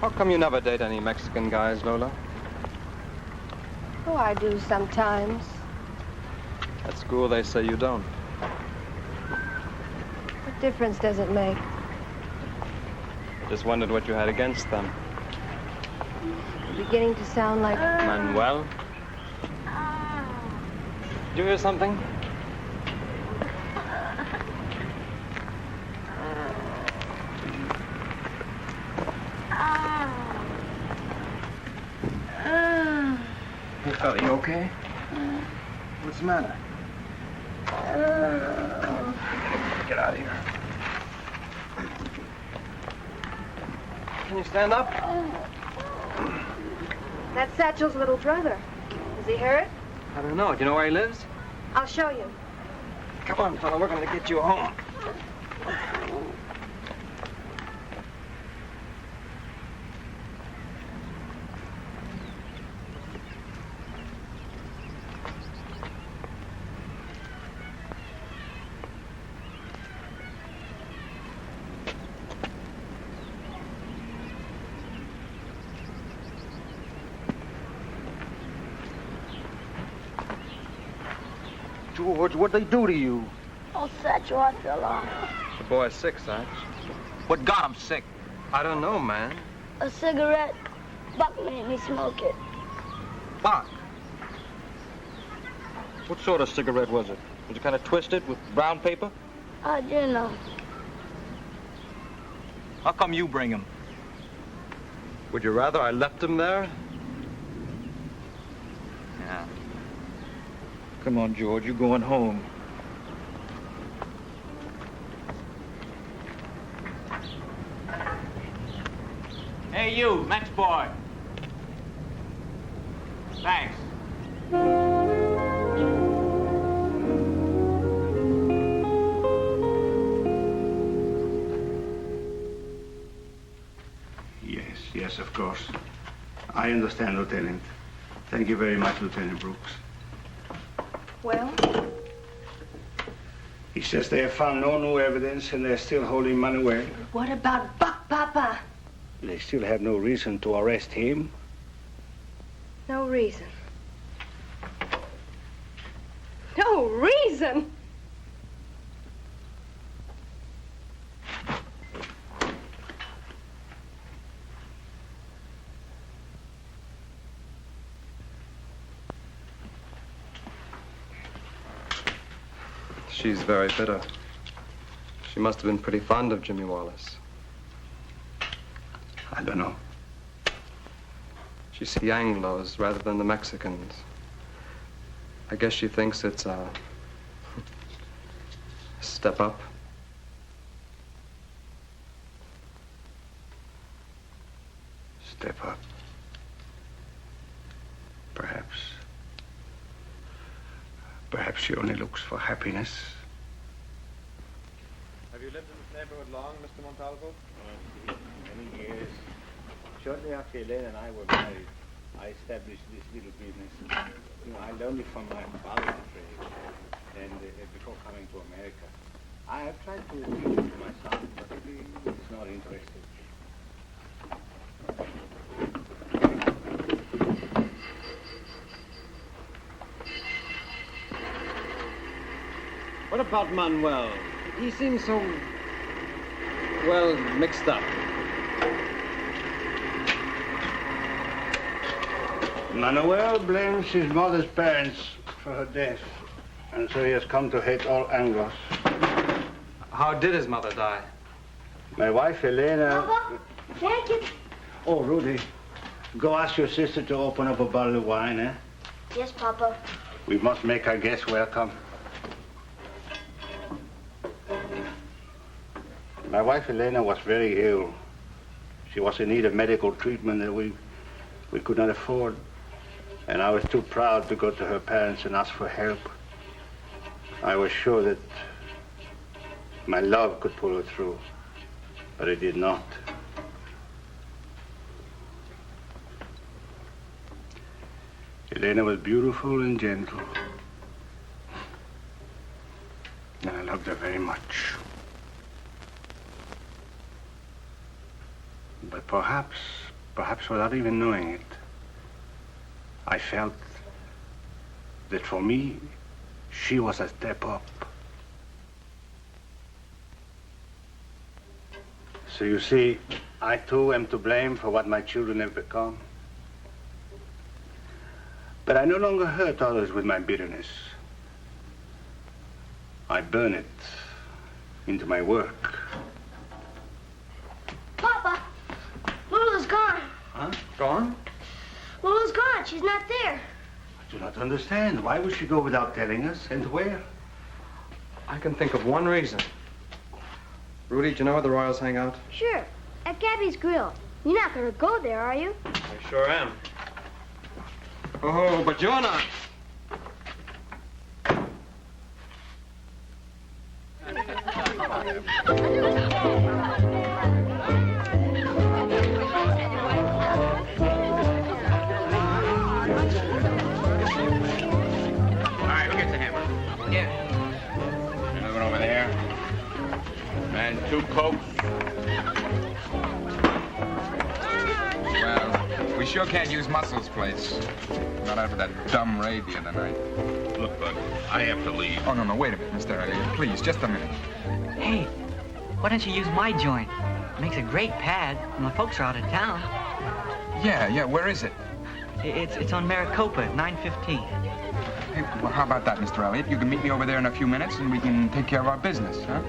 How come you never date any Mexican guys, Lola? Oh, I do sometimes. At school, they say you don't. What difference does it make? Just wondered what you had against them. You're beginning to sound like... Manuel? Did you hear something? Hey, fella, you okay? What's the matter? Get out of here. Can you stand up? That's Satchel's little brother. Is he hurt? I don't know. Do you know where he lives? I'll show you. Come on, fella. We're going to get you home. George, what'd they do to you? Oh, Satchel, I fell off. The boy's sick, Satch. What got him sick? I don't know, man. A cigarette. Buck made me smoke it. Buck? What sort of cigarette was it? Was it kind of twisted with brown paper? I didn't know. How come you bring him? Would you rather I left him there? Yeah. Come on, George, you're going home. Hey, you, Max boy. Thanks. Yes, of course. I understand, Lieutenant. Thank you very much, Lieutenant Brooks. Well? He says they have found no new evidence and they're still holding Manuel. What about Buck, Papa? They still have no reason to arrest him. No reason. No reason? She's very bitter. She must have been pretty fond of Jimmy Wallace. I don't know. She sees the Anglos rather than the Mexicans. I guess she thinks it's a step up. Step up. Perhaps. Perhaps she only looks for happiness. Have you lived in this neighborhood long, Mr. Montalvo? Many years. Shortly after Elena and I were married, I established this little business. You know, I learned it from my father's trade, and before coming to America. I have tried to teach it to my son, but he's not interested. What about Manuel? He seems so, well, mixed up. Manuel blames his mother's parents for her death, and so he has come to hate all Anglos. How did his mother die? My wife, Elena... Papa, thank you. Oh, Rudy, go ask your sister to open up a bottle of wine, eh? Yes, Papa. We must make our guests welcome. My wife, Elena, was very ill. She was in need of medical treatment that we could not afford. And I was too proud to go to her parents and ask for help. I was sure that my love could pull her through, but it did not. Elena was beautiful and gentle. And I loved her very much. But perhaps without even knowing it, I felt that for me, she was a step up. So you see, I too am to blame for what my children have become. But I no longer hurt others with my bitterness. I burn it into my work. Papa, Lula's gone. Huh? Gone? Lula's gone. She's not there. I do not understand. Why would she go without telling us, and where? I can think of one reason. Rudy, do you know where the Royals hang out? Sure, at Gabby's Grill. You're not going to go there, are you? I sure am. Oh, but you're not. And 2 Cokes. Well, we sure can't use Muscle's place. Not after that dumb raid the other night. Look, Bud, I have to leave. Oh, no, wait a minute, Mr. Elliott. Please, just a minute. Hey, why don't you use my joint? It makes a great pad when the folks are out of town. Yeah, where is it? It's on Maricopa, 915. Hey, well, how about that, Mr. Elliott? You can meet me over there in a few minutes and we can take care of our business, huh?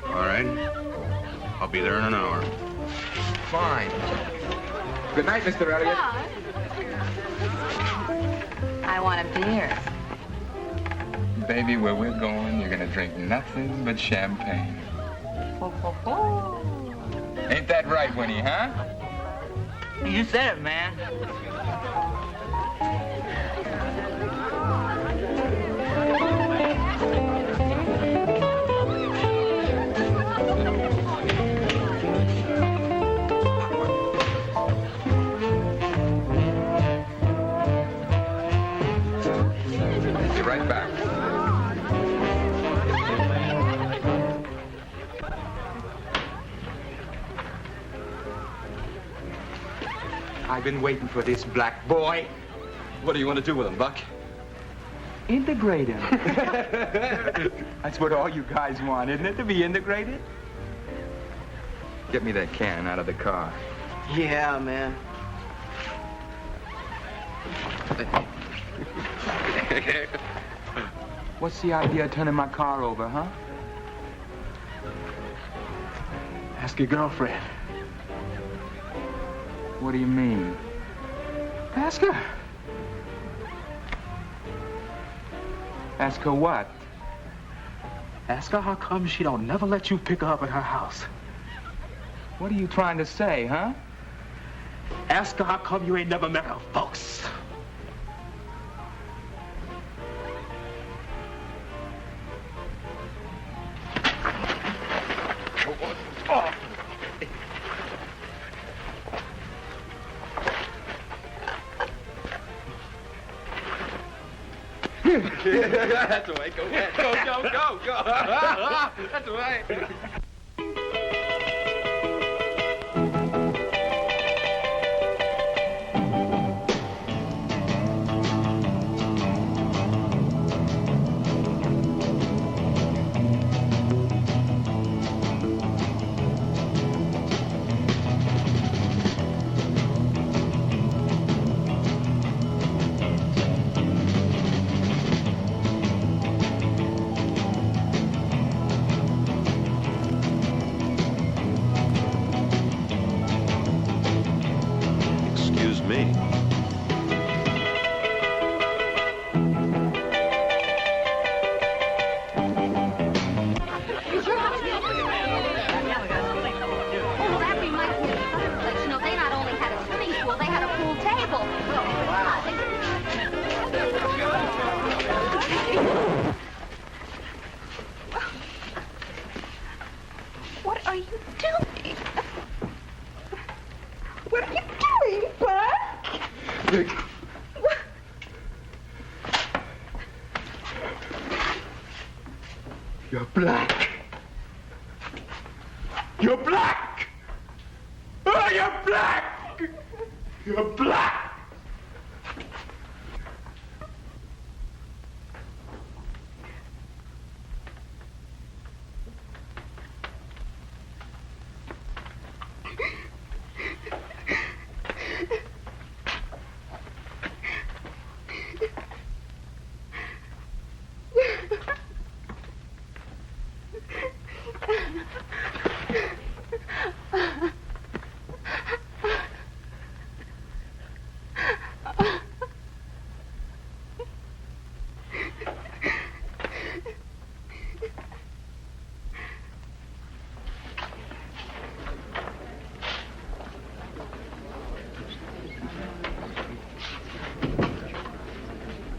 All right. I'll be there in an hour. Fine. Good night, Mr. Elliott. I want a beer. Baby, where we're going, you're gonna drink nothing but champagne. Ain't that right, Winnie, huh? You said it, man. Be right back. I've been waiting for this black boy. What do you want to do with him, Buck? Integrate him. That's what all you guys want, isn't it? To be integrated? Get me that can out of the car. Yeah, man. What's the idea of turning my car over, huh? Ask your girlfriend. What do you mean? Ask her. Ask her what? Ask her how come she don't never let you pick her up at her house. What are you trying to say, huh? Ask her how come you ain't never met her folks. That's the way. Go ahead. Go. That's the way. You're black. You're black. Oh, you're black. You're black.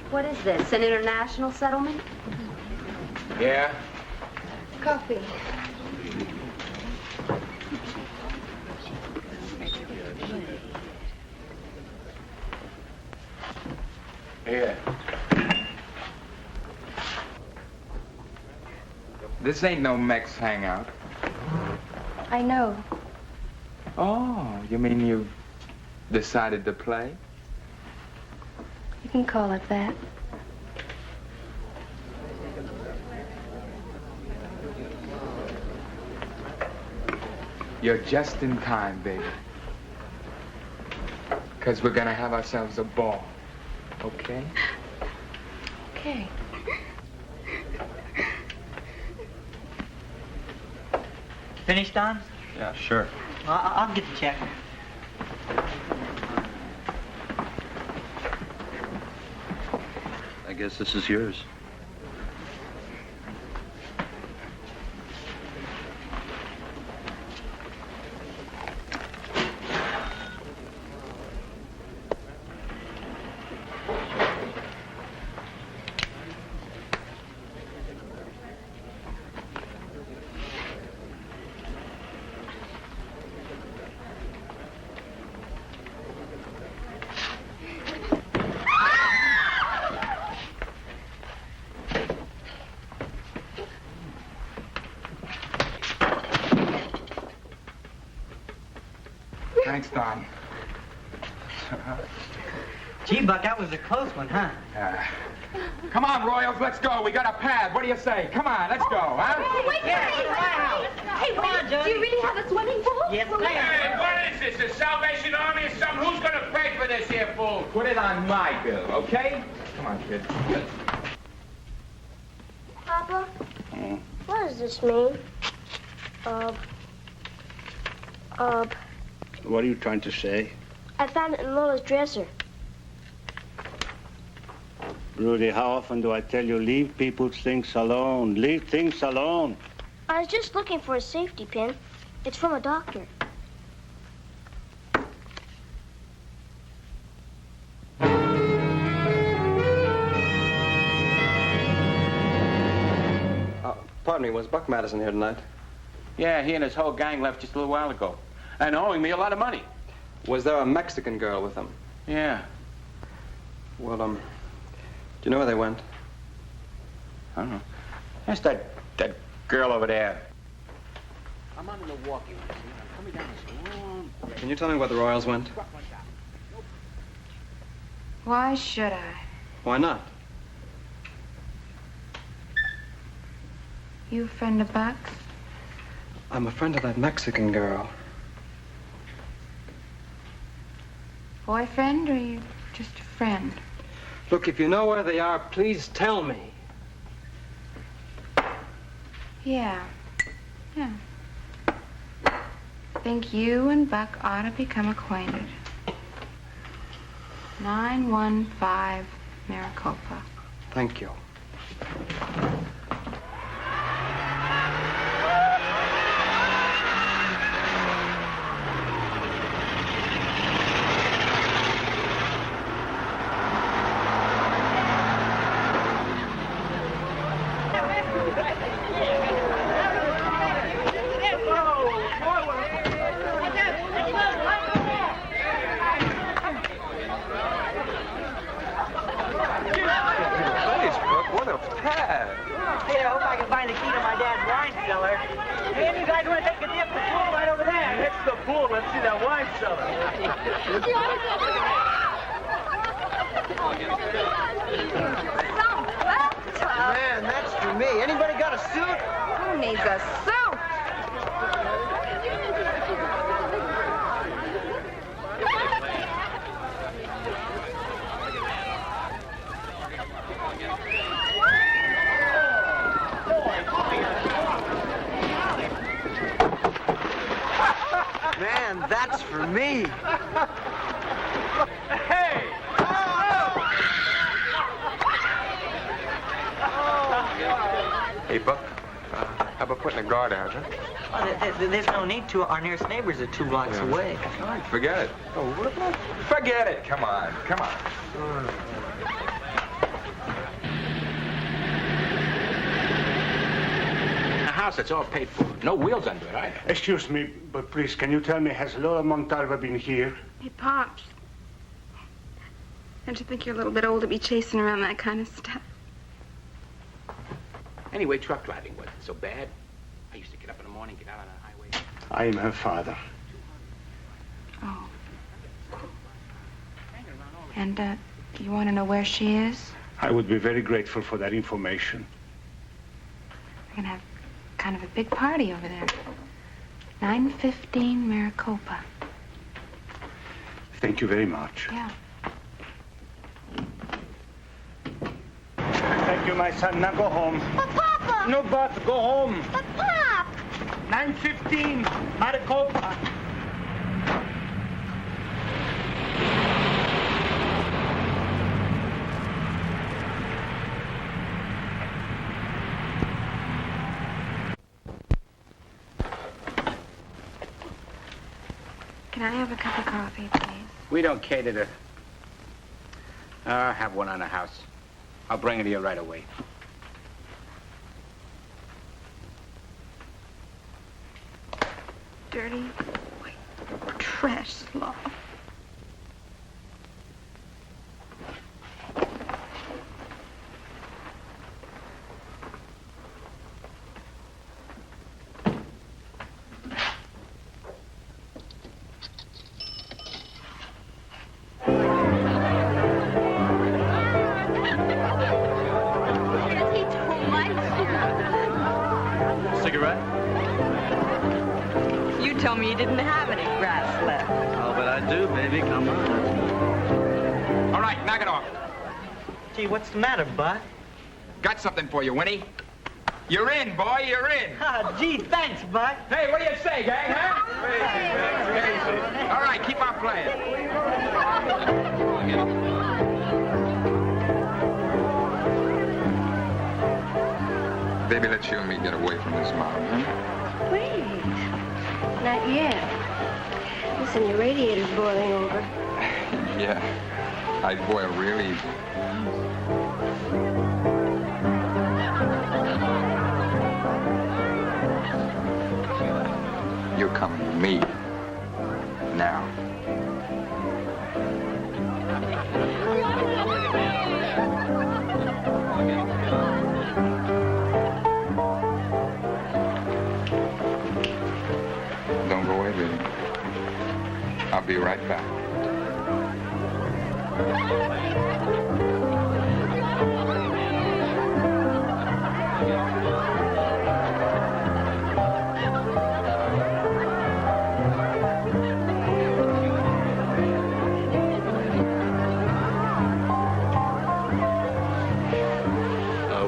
What is this, an international settlement? Yeah? Coffee. Here. This ain't no Mex hangout. I know. Oh, you mean you've decided to play? You can call it that. You're just in time, baby. Because we're gonna have ourselves a ball. Okay? Okay. Finished, Don? Yeah, sure. I'll get the check. I guess this is yours. Thanks, Don. Gee, Buck, that was a close one, huh? Come on, Royals, let's go. We got a pad. What do you say? Come on, let's go, huh? Wait, Hey, Come on, Johnny. do you really have a swimming pool? Yes, ma'am. Hey, what is this? The Salvation Army or something? Who's gonna pay for this here fool? Put it on my bill, okay? Come on, kid. Papa, what does this mean? What are you trying to say? I found it in Lola's dresser. Rudy, how often do I tell you, leave people's things alone? Leave things alone. I was just looking for a safety pin. It's from a doctor. Pardon me, was Buck Madison here tonight? Yeah, he and his whole gang left just a little while ago. And owing me a lot of money. Was there a Mexican girl with them? Yeah. Well, do you know where they went? I don't know. That's that girl over there. I'm on Milwaukee. I'm coming down this long... Can you tell me where the Royals went? Why should I? Why not? You a friend of Buck's? I'm a friend of that Mexican girl. Boyfriend, or you just a friend? Look, if you know where they are, please tell me. Yeah. Think you and Buck ought to become acquainted. 915 Maricopa. Thank you. Here, I hope I can find the key to my pool. Let's see that wine cellar. Man, that's for me. Anybody got a suit? Who needs a suit? Man, that's for me. Hey! Hey, Buck, how about putting a guard out, huh? Oh, there's no need to. Our nearest neighbors are 2 blocks away. All right, forget it. Oh, what? Forget it. Come on, come on. A house that's all paid for. No wheels under it either. Excuse me, but please, can you tell me, has Lola Montalva been here? Hey, Pops. Don't you think you're a little bit old to be chasing around that kind of stuff? Anyway, truck driving wasn't so bad. I used to get up in the morning, get out on the highway. I am her father. Oh. And, you want to know where she is? I would be very grateful for that information. We're going to have kind of a big party over there. 915 Maricopa. Thank you very much. Yeah. Thank you, my son. Now go home. But Papa! No, but go home. But Pop! 915 Maricopa. Can I have a cup of coffee, please? We don't cater to... have one on the house. I'll bring it to you right away. Dirty, white, trash slob. Cigarette? You told me you didn't have any grass left. Oh, but I do, baby. Come on. All right, knock it off. Gee, what's the matter, Bud? Got something for you, Winnie. You're in, boy, you're in. Ah, gee, thanks, Bud. Hey, what do you say, gang, huh? All right, keep on playing. Baby, let's you and me get away from this mob, huh? Wait. Not yet. Listen, your radiator's boiling over. Yeah, I boil real easy. You're coming with me. Now. Don't go away, baby. I'll be right back.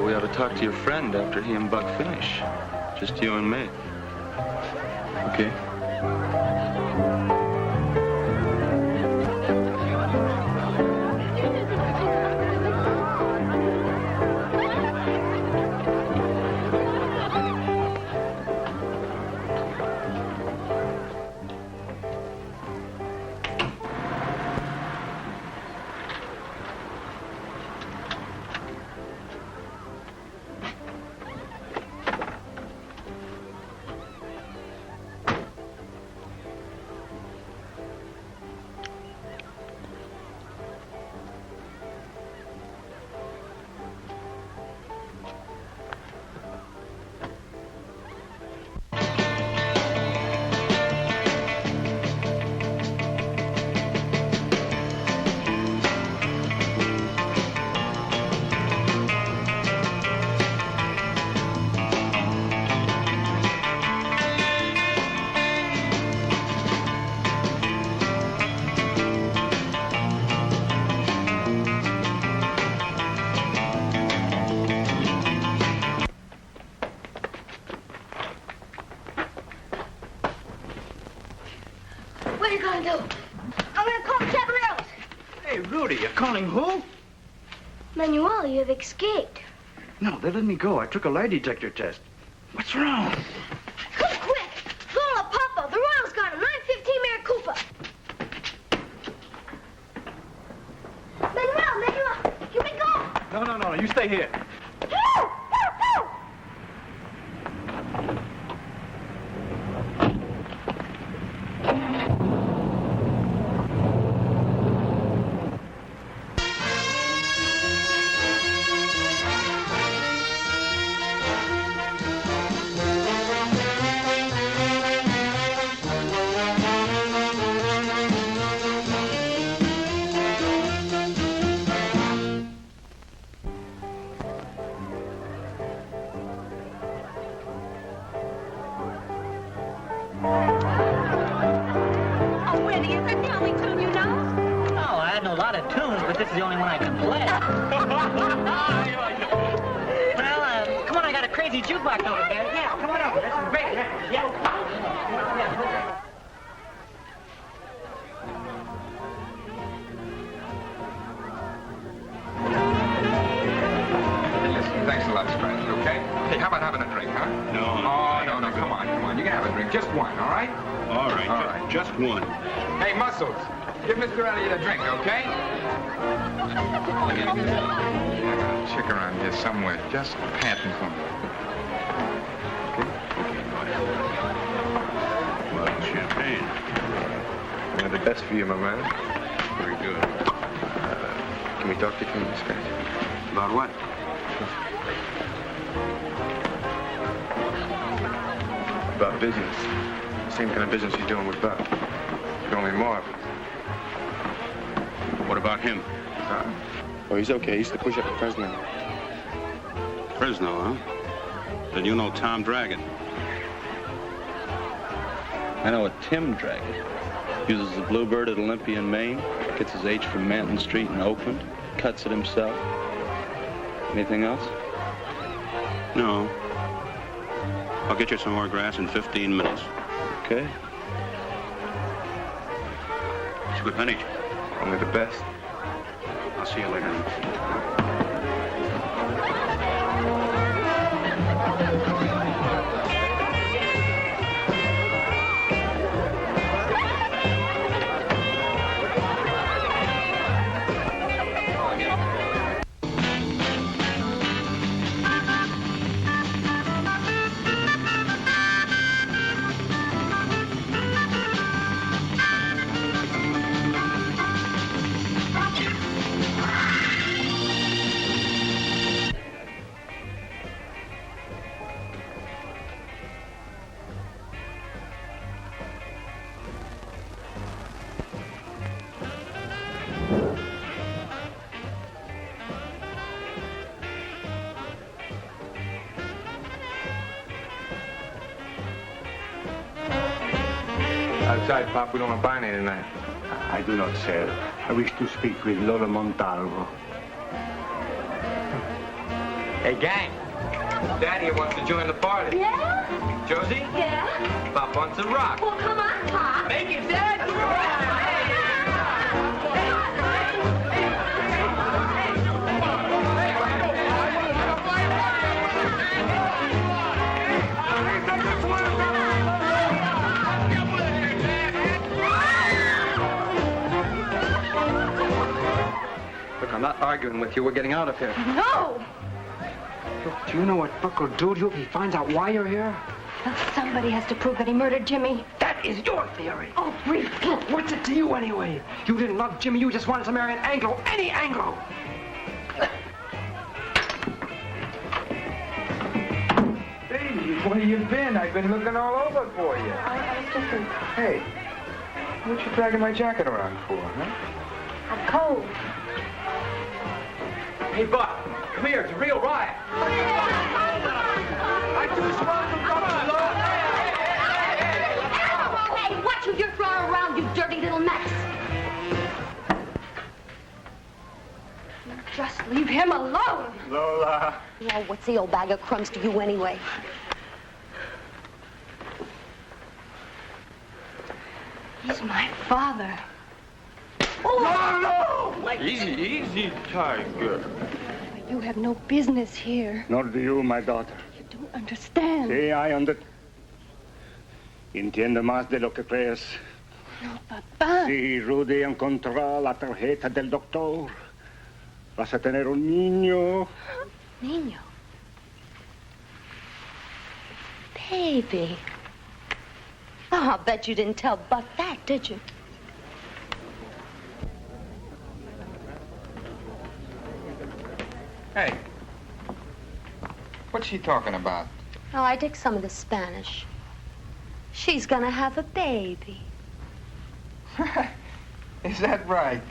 We ought to talk to your friend after he and Buck finish. Just you and me. Okay? gonna do? I'm gonna call the caballeros. Hey, Rudy, you're calling who? Manuel, you have escaped. No, they let me go. I took a lie detector test. What's wrong? Come quick. Lola, Papa, the Royals got him. 9:15 Maricopa. Manuel, here we go. No, you stay here. Jukebox over there. Yeah, come on over. This is great. Yeah. Listen, thanks a lot, Sprite, okay? Hey, how about having a drink, huh? No. Oh, no, come on. You can have a drink. Just one, all right? All right. Just one. Hey, Muscles, give Mr. Elliot a drink, okay? I got a chick around here somewhere, just panting for me. Champagne. The best for you, my man. Very good. Can we talk to you for a minute, Scratch? About what? About business. The same kind of business he's doing with Berk. But only more of it. What about him? Oh, he's okay. He used to push up at Fresno. Fresno, huh? Then you know Tom Dragon. I know a Tim Dragon. Uses the Bluebird at Olympia in Maine. Gets his H from Manton Street in Oakland. Cuts it himself. Anything else? No. I'll get you some more grass in 15 minutes. Okay. It's a good penny. Only the best. I'll see you later. Outside, Pop, we don't want to buy any tonight. I do not sell. I wish to speak with Lola Montalvo. Hey, gang. Daddy wants to join the party. Yeah? Josie? Yeah? Pop wants to rock. Well, come on, Pop. Make it, Dad. Look, I'm not arguing with you. We're getting out of here. No! Look, do you know what Buck will do to you if he finds out why you're here? Well, somebody has to prove that he murdered Jimmy. That is your theory. Oh, Rita. Look, what's it to you anyway? You didn't love Jimmy. You just wanted to marry an Anglo. Any Anglo. Baby, where you been? I've been looking all over for you. I was just in... Hey, what you dragging my jacket around for, huh? I'm cold. Hey, Buck, come here. It's a real riot. I too smart to come on. Hey, watch who you're throwing around, you dirty little mess. Just leave him alone. Lola. Oh, what's the old bag of crumbs to you anyway? He's my father. No! Easy, easy, Tiger. You have no business here. Nor do you, my daughter. You don't understand. Sí, I Entiende más de lo que crees. No, papá. Si Rudy encontrará la tarjeta del doctor, vas a tener un niño. Niño. Baby. Oh, I'll bet you didn't tell Buck that, did you? Hey, what's she talking about? Oh, I dig some of the Spanish. She's gonna have a baby. Is that right?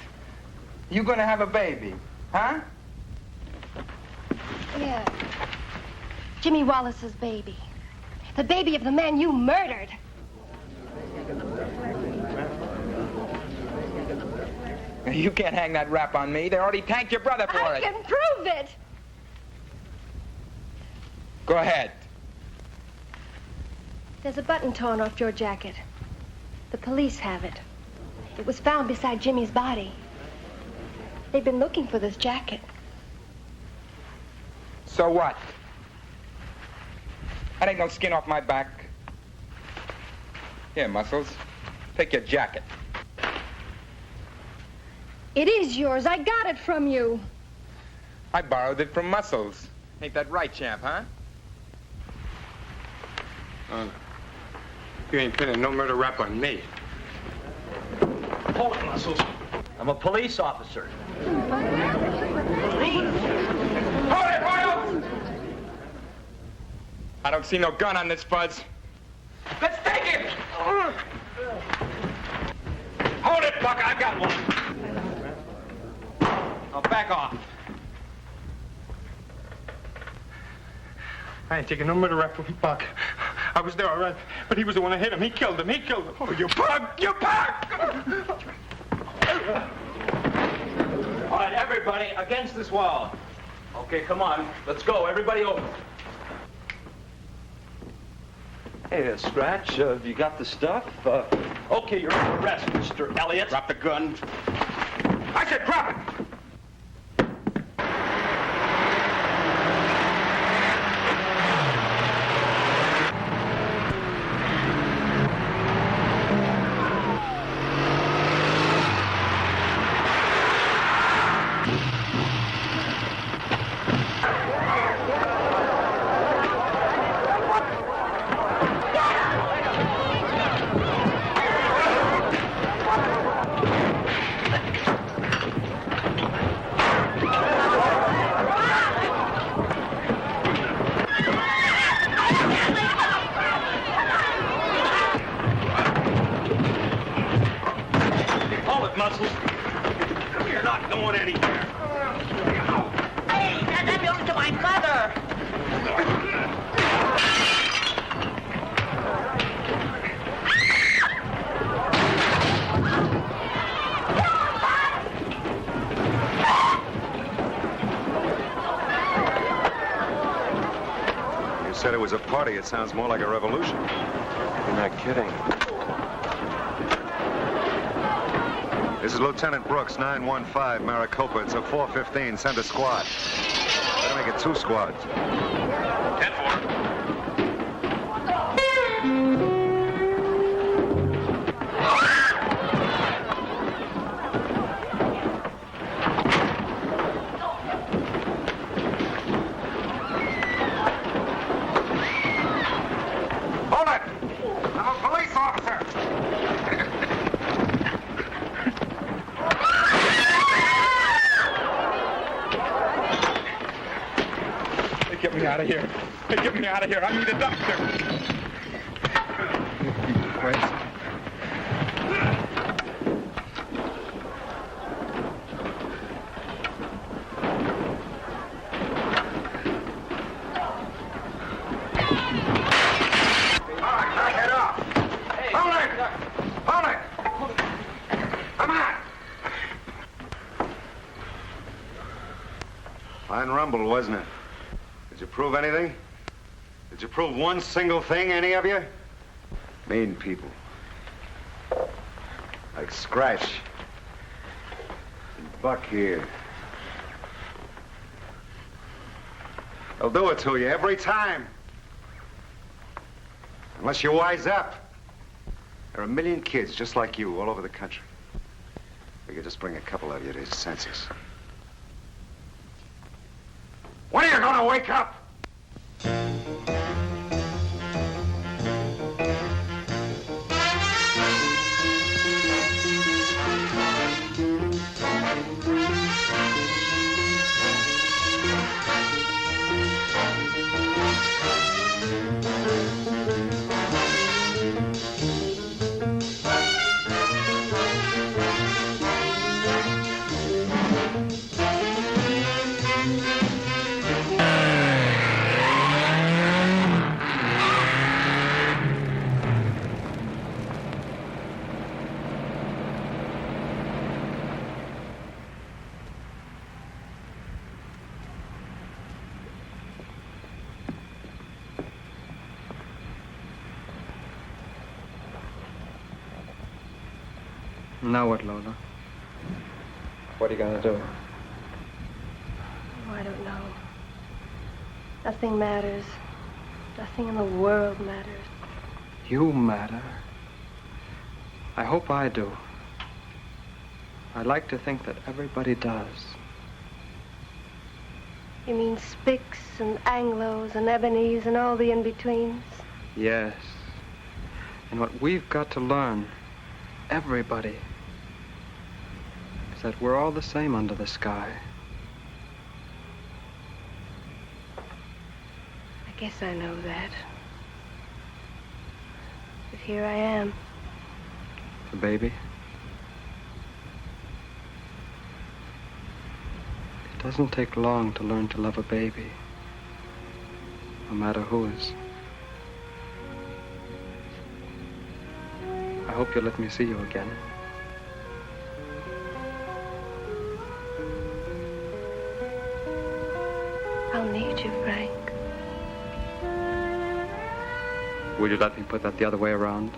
You gonna have a baby, huh? Yeah. Jimmy Wallace's baby. The baby of the man you murdered. You can't hang that rap on me. They already tanked your brother for I it. can prove it. Go ahead. There's a button torn off your jacket. The police have it. It was found beside Jimmy's body. They've been looking for this jacket. So what? That ain't no skin off my back. Here, Muscles. Take your jacket. It is yours. I got it from you. I borrowed it from Muscles. Ain't that right, champ, huh? You ain't pinning no murder rap on me. Hold it, Muscles. I'm a police officer. Hold it, Royal! I don't see no gun on this fuzz. Let's take him! Hold it, Buck. I got one. Now back off. I ain't taking no murder rap from Buck. I was there, all right, but he was the one that hit him. He killed him. He killed him. Oh, you pug! You pug! All right, everybody, against this wall. Okay, come on. Let's go. Everybody over. Hey, Scratch, have you got the stuff? Okay, you're under arrest, Mr. Elliott. Drop the gun. I said drop it! Said it was a party. It sounds more like a revolution. You're not kidding. This is Lieutenant Brooks, 915 Maricopa. It's a 415. Send a squad. Better make it 2 squads. 10-4. Get me out of here. Hey, get me out of here. I need a doctor. Crazy. Fine rumble, wasn't it? Did you prove anything? Did you prove one single thing, any of you? Mean people. Like Scratch. And Buck here. They'll do it to you every time. Unless you wise up. There are a million kids just like you all over the country. We could just bring a couple of you to his senses. When are you gonna wake up? Now what, Lola? What are you gonna do? Oh, I don't know. Nothing matters. Nothing in the world matters. You matter. I hope I do. I like to think that everybody does. You mean Spicks and Anglos and Ebonies and all the in-betweens? Yes. And what we've got to learn, everybody, is that we're all the same under the sky. I guess I know that. But here I am. The baby? It doesn't take long to learn to love a baby, no matter whose. I hope you'll let me see you again. I'll need you, Frank. Will you let me put that the other way around?